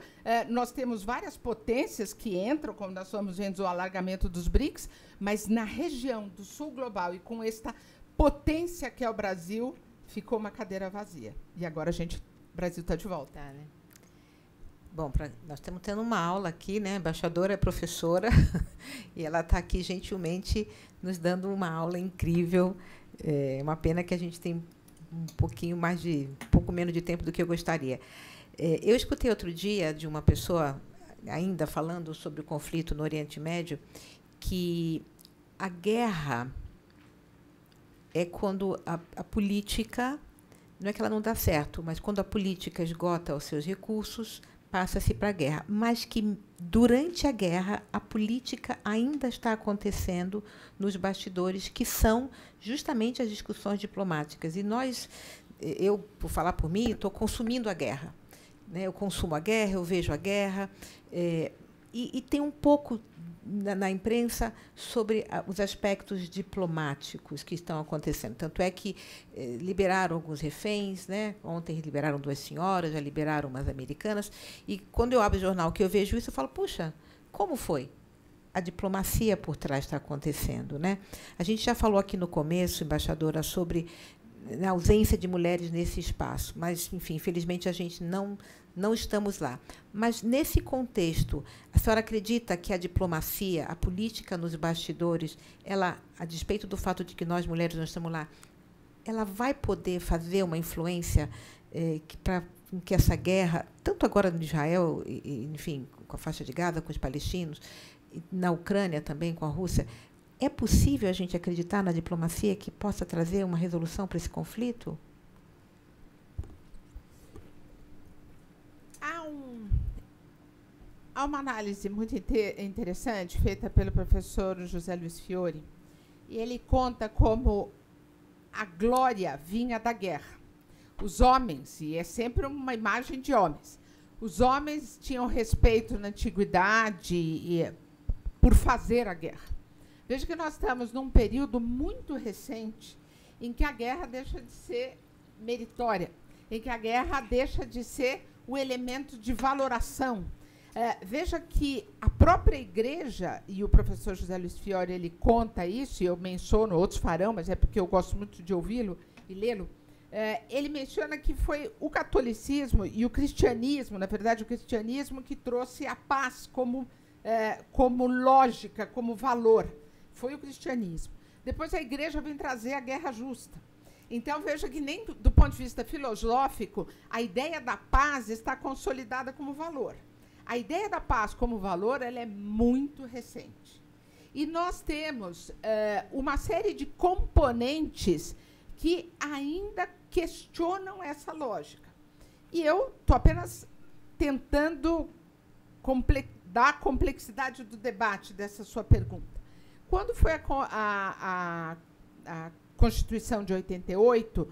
nós temos várias potências que entram, como nós estamos vendo o alargamento dos BRICS, mas na região do Sul global e com esta potência que é o Brasil, ficou uma cadeira vazia. E agora o Brasil está de volta. Tá, né? Bom, nós estamos tendo uma aula aqui, né? A embaixadora é professora e ela está aqui gentilmente nos dando uma aula incrível. É uma pena que a gente tem um pouco menos de tempo do que eu gostaria. Eu escutei outro dia de uma pessoa, ainda falando sobre o conflito no Oriente Médio, que a guerra é quando a política, não é que ela não dá certo, mas quando a política esgota os seus recursos, passa-se para a guerra. Mas que, durante a guerra, a política ainda está acontecendo nos bastidores, que são justamente as discussões diplomáticas. E eu, por falar por mim, estou consumindo a guerra. Né? Eu consumo a guerra, eu vejo a guerra, e tem um pouco na imprensa sobre os aspectos diplomáticos que estão acontecendo. Tanto é que liberaram alguns reféns, né? Ontem liberaram 2 senhoras, já liberaram umas americanas. E, quando eu abro o jornal que eu vejo isso, eu falo, puxa, como foi? A diplomacia por trás está acontecendo. Né? A gente já falou aqui no começo, embaixadora, sobre a ausência de mulheres nesse espaço. Mas, enfim, infelizmente, a gente não estamos lá. Mas, nesse contexto, a senhora acredita que a diplomacia, a política nos bastidores, ela, a despeito do fato de que nós, mulheres, não estamos lá, ela vai poder fazer uma influência para que essa guerra, tanto agora no Israel, enfim, com a faixa de Gaza, com os palestinos, na Ucrânia também, com a Rússia, é possível a gente acreditar na diplomacia que possa trazer uma resolução para esse conflito? Há uma análise muito interessante feita pelo professor José Luiz Fiore, e ele conta como a glória vinha da guerra. Os homens, e é sempre uma imagem de homens, os homens tinham respeito na antiguidade por fazer a guerra. Veja que nós estamos num período muito recente em que a guerra deixa de ser meritória, em que a guerra deixa de ser o elemento de valoração. Veja que a própria igreja, e o professor José Luiz Fiore, ele conta isso, e eu menciono, outros farão, mas é porque eu gosto muito de ouvi-lo e lê-lo, ele menciona que foi o catolicismo e o cristianismo, na verdade, o cristianismo que trouxe a paz como como lógica, como valor. Foi o cristianismo. Depois a igreja vem trazer a guerra justa. Então, veja que nem do ponto de vista filosófico, a ideia da paz está consolidada como valor. A ideia da paz como valor ela é muito recente. E nós temos uma série de componentes que ainda questionam essa lógica. E eu estou apenas tentando dar a complexidade do debate dessa sua pergunta. Quando foi a Constituição de 88,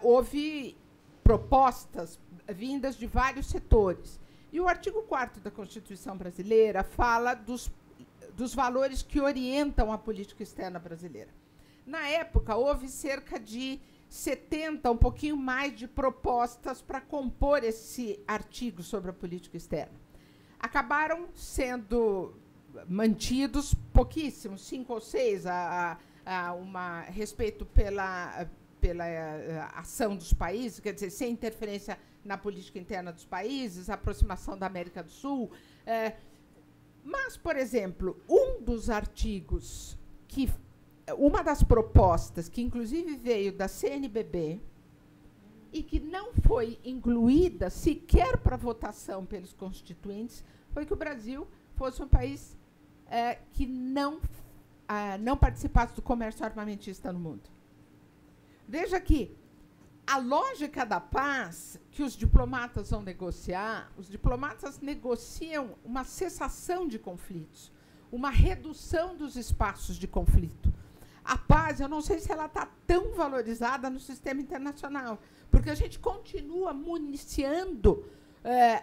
houve propostas vindas de vários setores. E o artigo 4º da Constituição brasileira fala dos valores que orientam a política externa brasileira. Na época, houve cerca de 70, um pouquinho mais, de propostas para compor esse artigo sobre a política externa. Acabaram sendo mantidos pouquíssimos, 5 ou 6, respeito pela ação dos países, quer dizer, sem interferência na política interna dos países, aproximação da América do Sul. Mas, por exemplo, um dos artigos, uma das propostas, que inclusive veio da CNBB, e que não foi incluída sequer para votação pelos constituintes, foi que o Brasil fosse um país que não participasse do comércio armamentista no mundo. Veja que a lógica da paz que os diplomatas vão negociar, os diplomatas negociam uma cessação de conflitos, uma redução dos espaços de conflito. A paz, eu não sei se ela está tão valorizada no sistema internacional, porque a gente continua municiando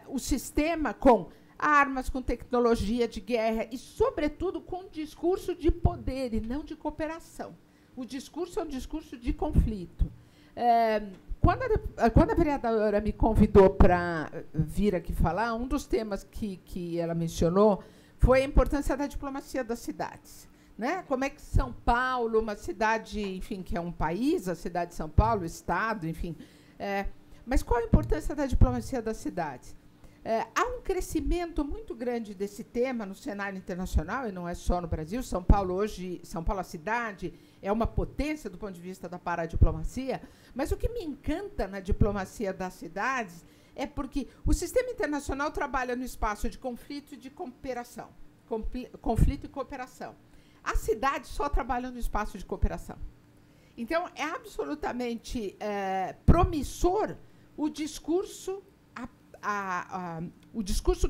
o sistema com armas, com tecnologia de guerra e, sobretudo, com discurso de poder e não de cooperação. O discurso é um discurso de conflito. Quando a vereadora me convidou para vir aqui falar, um dos temas que ela mencionou foi a importância da diplomacia das cidades. Né? Como é que São Paulo, uma cidade, enfim, que é um país, a cidade de São Paulo, Estado, enfim. Mas qual a importância da diplomacia das cidades? Há um crescimento muito grande desse tema no cenário internacional, e não é só no Brasil. São Paulo, a cidade, é uma potência do ponto de vista da paradiplomacia. Mas o que me encanta na diplomacia das cidades é porque o sistema internacional trabalha no espaço de conflito e de cooperação. Conflito e cooperação. As cidades só trabalham no espaço de cooperação. Então, é absolutamente promissor o discurso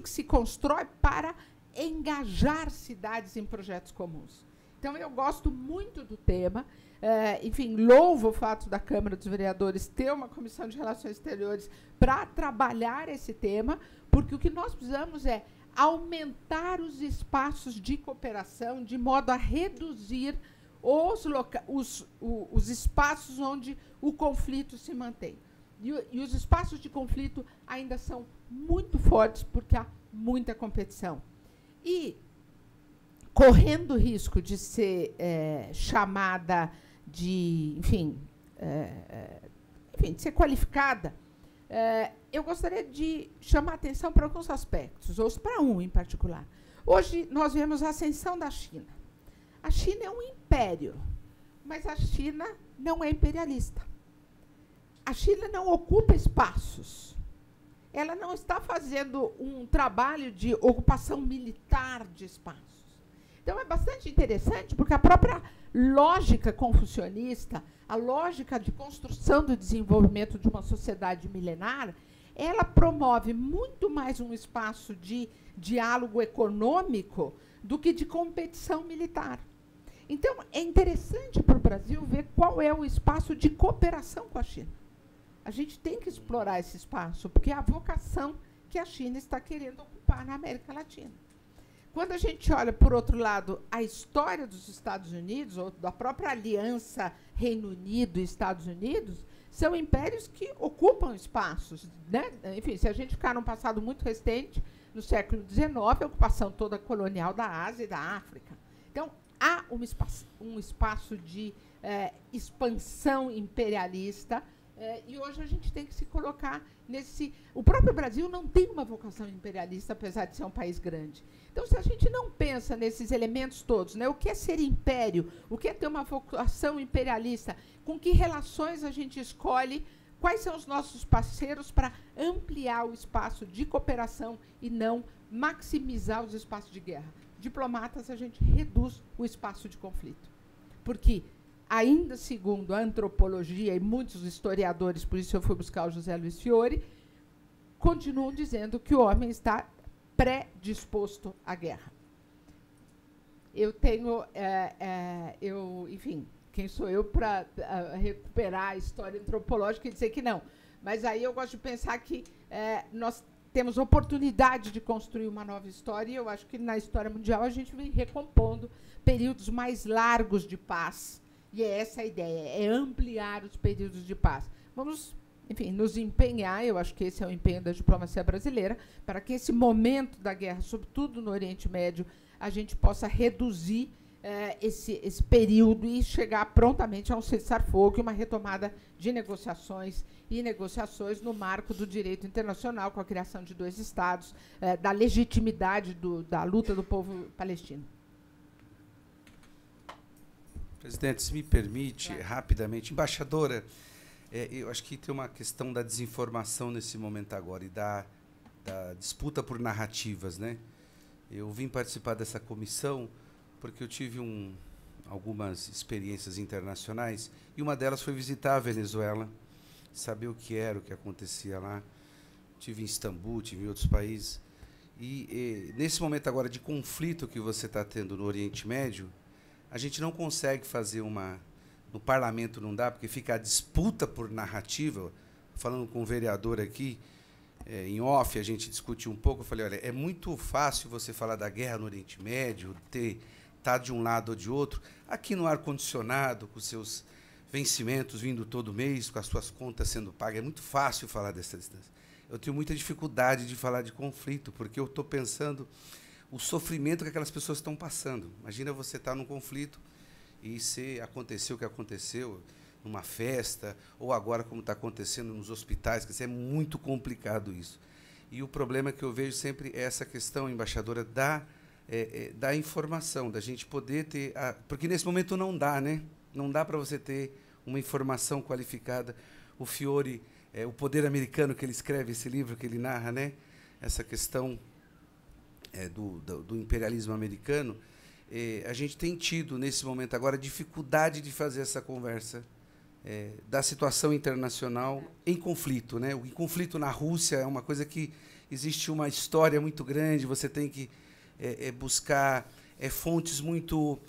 que se constrói para engajar cidades em projetos comuns. Então, eu gosto muito do tema. Enfim, louvo o fato da Câmara dos Vereadores ter uma comissão de relações exteriores para trabalhar esse tema, porque o que nós precisamos é aumentar os espaços de cooperação de modo a reduzir os espaços onde o conflito se mantém. E os espaços de conflito ainda são muito fortes porque há muita competição. E, correndo o risco de ser chamada de, de ser qualificada, eu gostaria de chamar a atenção para alguns aspectos, ou para um em particular. Hoje, nós vemos a ascensão da China. A China é um império, mas a China não é imperialista. A China não ocupa espaços. Ela não está fazendo um trabalho de ocupação militar de espaços. Então, é bastante interessante, porque a própria lógica confucionista, a lógica de construção do desenvolvimento de uma sociedade milenar, ela promove muito mais um espaço de diálogo econômico do que de competição militar. Então, é interessante para o Brasil ver qual é o espaço de cooperação com a China. A gente tem que explorar esse espaço, porque é a vocação que a China está querendo ocupar na América Latina. Quando a gente olha, por outro lado, a história dos Estados Unidos, ou da própria aliança Reino Unido e Estados Unidos, são impérios que ocupam espaços. Né? Enfim, se a gente ficar num passado muito recente, no século XIX, a ocupação toda colonial da Ásia e da África. Então, há um espaço de expansão imperialista, e hoje a gente tem que se colocar O próprio Brasil não tem uma vocação imperialista, apesar de ser um país grande. Então, se a gente não pensa nesses elementos todos, né, o que é ser império, o que é ter uma vocação imperialista, com que relações a gente escolhe, quais são os nossos parceiros para ampliar o espaço de cooperação e não maximizar os espaços de guerra. Diplomatas, a gente reduz o espaço de conflito. Porque, ainda segundo a antropologia e muitos historiadores, por isso eu fui buscar o José Luiz Fiore, continuam dizendo que o homem está predisposto à guerra. Eu tenho, enfim, quem sou eu para recuperar a história antropológica e dizer que não? Mas aí eu gosto de pensar que nós temos oportunidade de construir uma nova história, e eu acho que na história mundial a gente vem recompondo períodos mais largos de paz. E é essa a ideia, é ampliar os períodos de paz. Vamos, enfim, nos empenhar, eu acho que esse é o empenho da diplomacia brasileira, para que esse momento da guerra, sobretudo no Oriente Médio, a gente possa reduzir esse período e chegar prontamente a um cessar-fogo e uma retomada de negociações no marco do direito internacional, com a criação de 2 estados, da legitimidade da luta do povo palestino. Presidente, se me permite, rapidamente, embaixadora, eu acho que tem uma questão da desinformação nesse momento agora e da disputa por narrativas, né? Eu vim participar dessa comissão porque eu tive algumas experiências internacionais e uma delas foi visitar a Venezuela, saber o que era, o que acontecia lá. Tive em Istambul, tive em outros países. E nesse momento agora de conflito que você está tendo no Oriente Médio, a gente não consegue fazer no parlamento não dá, porque fica a disputa por narrativa. Falando com o vereador aqui, em off, a gente discutiu um pouco, eu falei, olha, é muito fácil você falar da guerra no Oriente Médio, estar de um lado ou de outro, aqui no ar-condicionado, com seus vencimentos vindo todo mês, com as suas contas sendo pagas, é muito fácil falar dessa distância. Eu tenho muita dificuldade de falar de conflito, porque eu estou pensando o sofrimento que aquelas pessoas estão passando. Imagina você estar num conflito e se aconteceu o que aconteceu, numa festa, ou agora como está acontecendo nos hospitais, que é muito complicado isso. E o problema que eu vejo sempre é essa questão, embaixadora, da informação, da gente poder ter... porque nesse momento não dá, né? Não dá para você ter uma informação qualificada. O Fiore, o Poder Americano, que ele escreve, esse livro que ele narra, né? Essa questão do imperialismo americano, a gente tem tido, nesse momento agora, dificuldade de fazer essa conversa da situação internacional em conflito, né? O conflito na Rússia é uma coisa que existe uma história muito grande, você tem que buscar fontes muito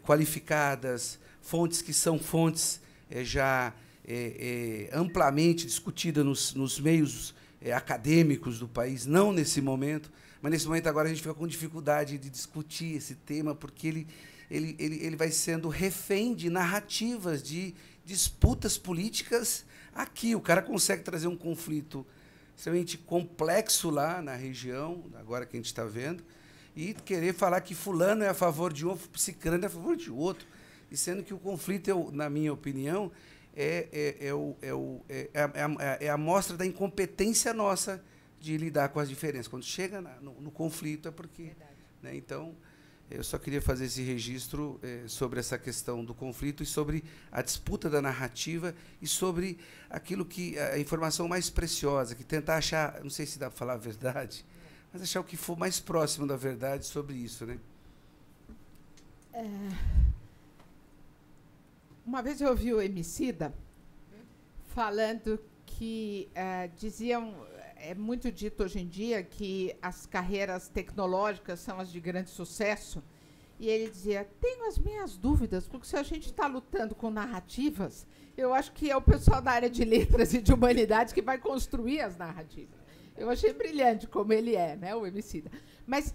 qualificadas, fontes que são fontes já amplamente discutidas nos meios acadêmicos do país, não nesse momento, mas nesse momento agora a gente fica com dificuldade de discutir esse tema, porque ele vai sendo refém de narrativas, de disputas políticas aqui. O cara consegue trazer um conflito extremamente complexo lá na região, agora que a gente está vendo, e querer falar que fulano é a favor de um, ciclano é a favor de outro, e sendo que o conflito, na minha opinião, é a mostra da incompetência nossa de lidar com as diferenças. Quando chega no conflito é porque... Né, então, eu só queria fazer esse registro sobre essa questão do conflito e sobre a disputa da narrativa e sobre aquilo que a informação mais preciosa, que tentar achar, não sei se dá para falar a verdade, mas achar o que for mais próximo da verdade sobre isso, né? Uma vez eu ouvi o Emicida falando que diziam, é muito dito hoje em dia que as carreiras tecnológicas são as de grande sucesso, e ele dizia, tenho as minhas dúvidas, porque se a gente está lutando com narrativas, eu acho que é o pessoal da área de letras e de humanidades que vai construir as narrativas. Eu achei brilhante como ele né, o Emicida. Mas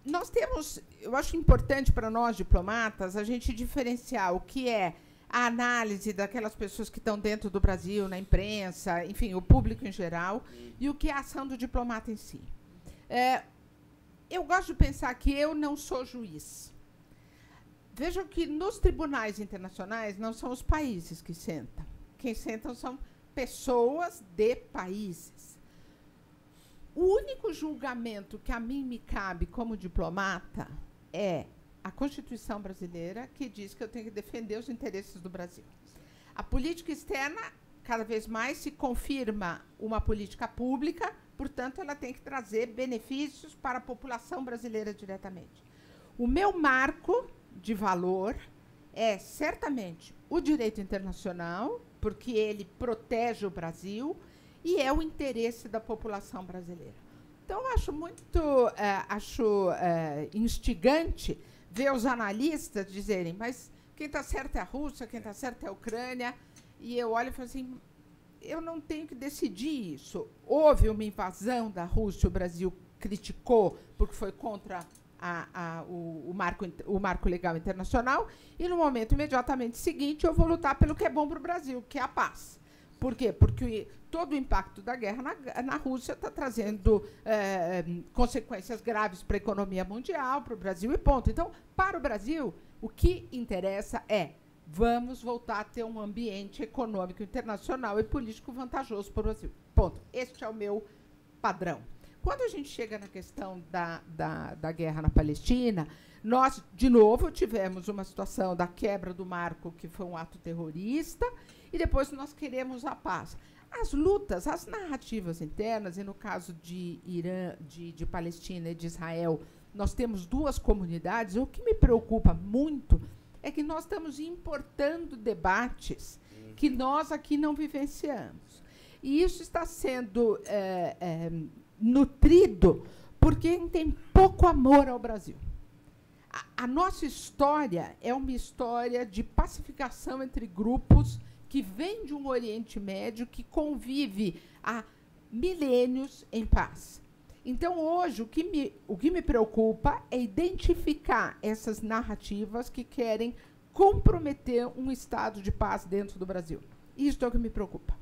nós temos, eu acho importante para nós, diplomatas, a gente diferenciar o que é a análise daquelas pessoas que estão dentro do Brasil, na imprensa, enfim, o público em geral, e o que é a ação do diplomata em si. Eu gosto de pensar que eu não sou juiz. Vejam que nos tribunais internacionais não são os países que sentam. Quem sentam são pessoas de países. O único julgamento que a mim me cabe como diplomata é a Constituição brasileira, que diz que eu tenho que defender os interesses do Brasil. A política externa, cada vez mais, se confirma uma política pública, portanto, ela tem que trazer benefícios para a população brasileira diretamente. O meu marco de valor é, certamente, o direito internacional, porque ele protege o Brasil, e é o interesse da população brasileira. Então, acho muito instigante ver os analistas dizerem, mas quem está certo é a Rússia, quem está certo é a Ucrânia, e eu olho e falo assim, eu não tenho que decidir isso. Houve uma invasão da Rússia, o Brasil criticou, porque foi contra o marco legal internacional, e no momento imediatamente seguinte eu vou lutar pelo que é bom para o Brasil, que é a paz. Por quê? Porque todo o impacto da guerra na Rússia está trazendo consequências graves para a economia mundial, para o Brasil e ponto. Então, para o Brasil, o que interessa é vamos voltar a ter um ambiente econômico internacional e político vantajoso para o Brasil. Ponto. Este é o meu padrão. Quando a gente chega na questão da guerra na Palestina, nós, de novo, tivemos uma situação da quebra do marco, que foi um ato terrorista, e depois nós queremos a paz. As lutas, as narrativas internas, e no caso de Irã, de Palestina e de Israel, nós temos duas comunidades. O que me preocupa muito é que nós estamos importando debates que nós aqui não vivenciamos. E isso está sendo nutrido por quem tem pouco amor ao Brasil. A nossa história é uma história de pacificação entre grupos que vêm de um Oriente Médio que convive há milênios em paz. Então, hoje, o que me preocupa é identificar essas narrativas que querem comprometer um estado de paz dentro do Brasil. Isso é o que me preocupa.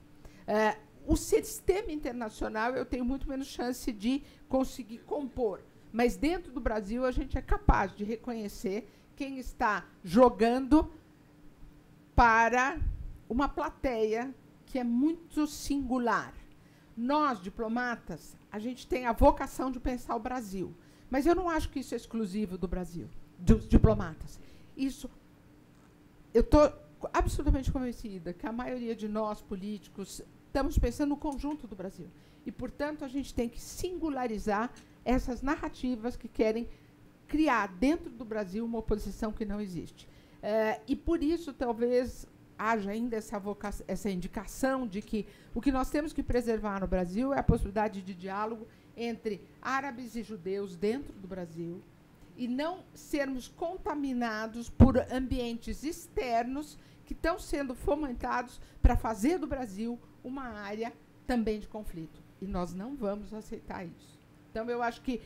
O sistema internacional eu tenho muito menos chance de conseguir compor. Mas dentro do Brasil a gente é capaz de reconhecer quem está jogando para uma plateia que é muito singular. Nós, diplomatas, a gente tem a vocação de pensar o Brasil. Mas eu não acho que isso é exclusivo do Brasil, dos diplomatas. Eu estou absolutamente convencida que a maioria de nós, políticos, estamos pensando no conjunto do Brasil. E, portanto, a gente tem que singularizar essas narrativas que querem criar dentro do Brasil uma oposição que não existe. E, por isso, talvez haja ainda essa indicação de que o que nós temos que preservar no Brasil é a possibilidade de diálogo entre árabes e judeus dentro do Brasil e não sermos contaminados por ambientes externos que estão sendo fomentados para fazer do Brasil uma área também de conflito. E nós não vamos aceitar isso. Então, eu acho que,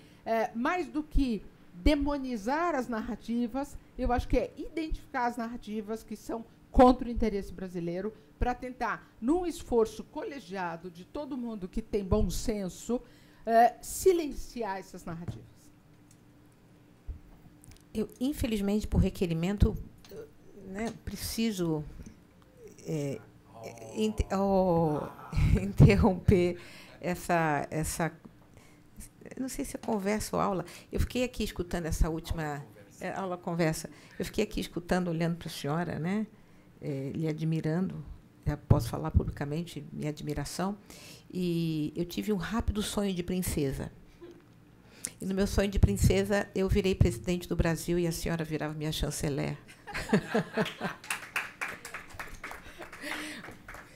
mais do que demonizar as narrativas, eu acho que é identificar as narrativas que são contra o interesse brasileiro para tentar, num esforço colegiado de todo mundo que tem bom senso, silenciar essas narrativas. Eu, infelizmente, por requerimento, preciso interromper essa não sei se é conversa ou aula. Eu fiquei aqui escutando essa última aula-conversa. Eu fiquei aqui escutando, olhando para a senhora, né, lhe admirando. Já posso falar publicamente minha admiração. E eu tive um rápido sonho de princesa. E no meu sonho de princesa, eu virei presidente do Brasil e a senhora virava minha chanceler.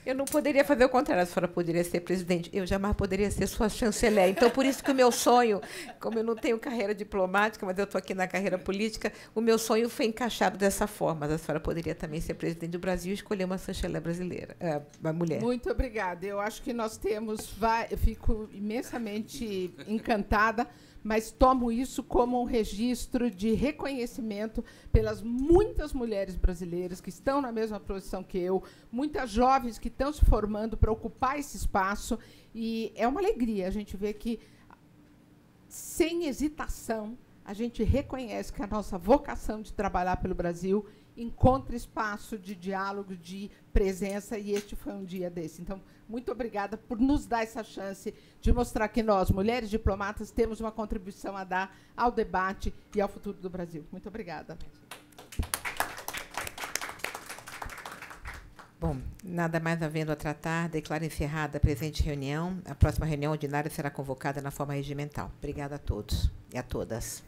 Eu não poderia fazer o contrário, a senhora poderia ser presidente. Eu jamais poderia ser sua chanceler. Então, por isso que o meu sonho, como eu não tenho carreira diplomática, mas eu estou aqui na carreira política, o meu sonho foi encaixado dessa forma. Mas a senhora poderia também ser presidente do Brasil e escolher uma chanceler brasileira, uma mulher. Muito obrigada. Eu acho que nós temos... Eu fico imensamente encantada, mas tomo isso como um registro de reconhecimento pelas muitas mulheres brasileiras que estão na mesma posição que eu, muitas jovens que estão se formando para ocupar esse espaço, e é uma alegria a gente ver que, sem hesitação, a gente reconhece que a nossa vocação de trabalhar pelo Brasil encontre espaço de diálogo, de presença, e este foi um dia desse. Então, muito obrigada por nos dar essa chance de mostrar que nós, mulheres diplomatas, temos uma contribuição a dar ao debate e ao futuro do Brasil. Muito obrigada. Bom, nada mais havendo a tratar, declaro encerrada a presente reunião. A próxima reunião ordinária será convocada na forma regimental. Obrigada a todos e a todas.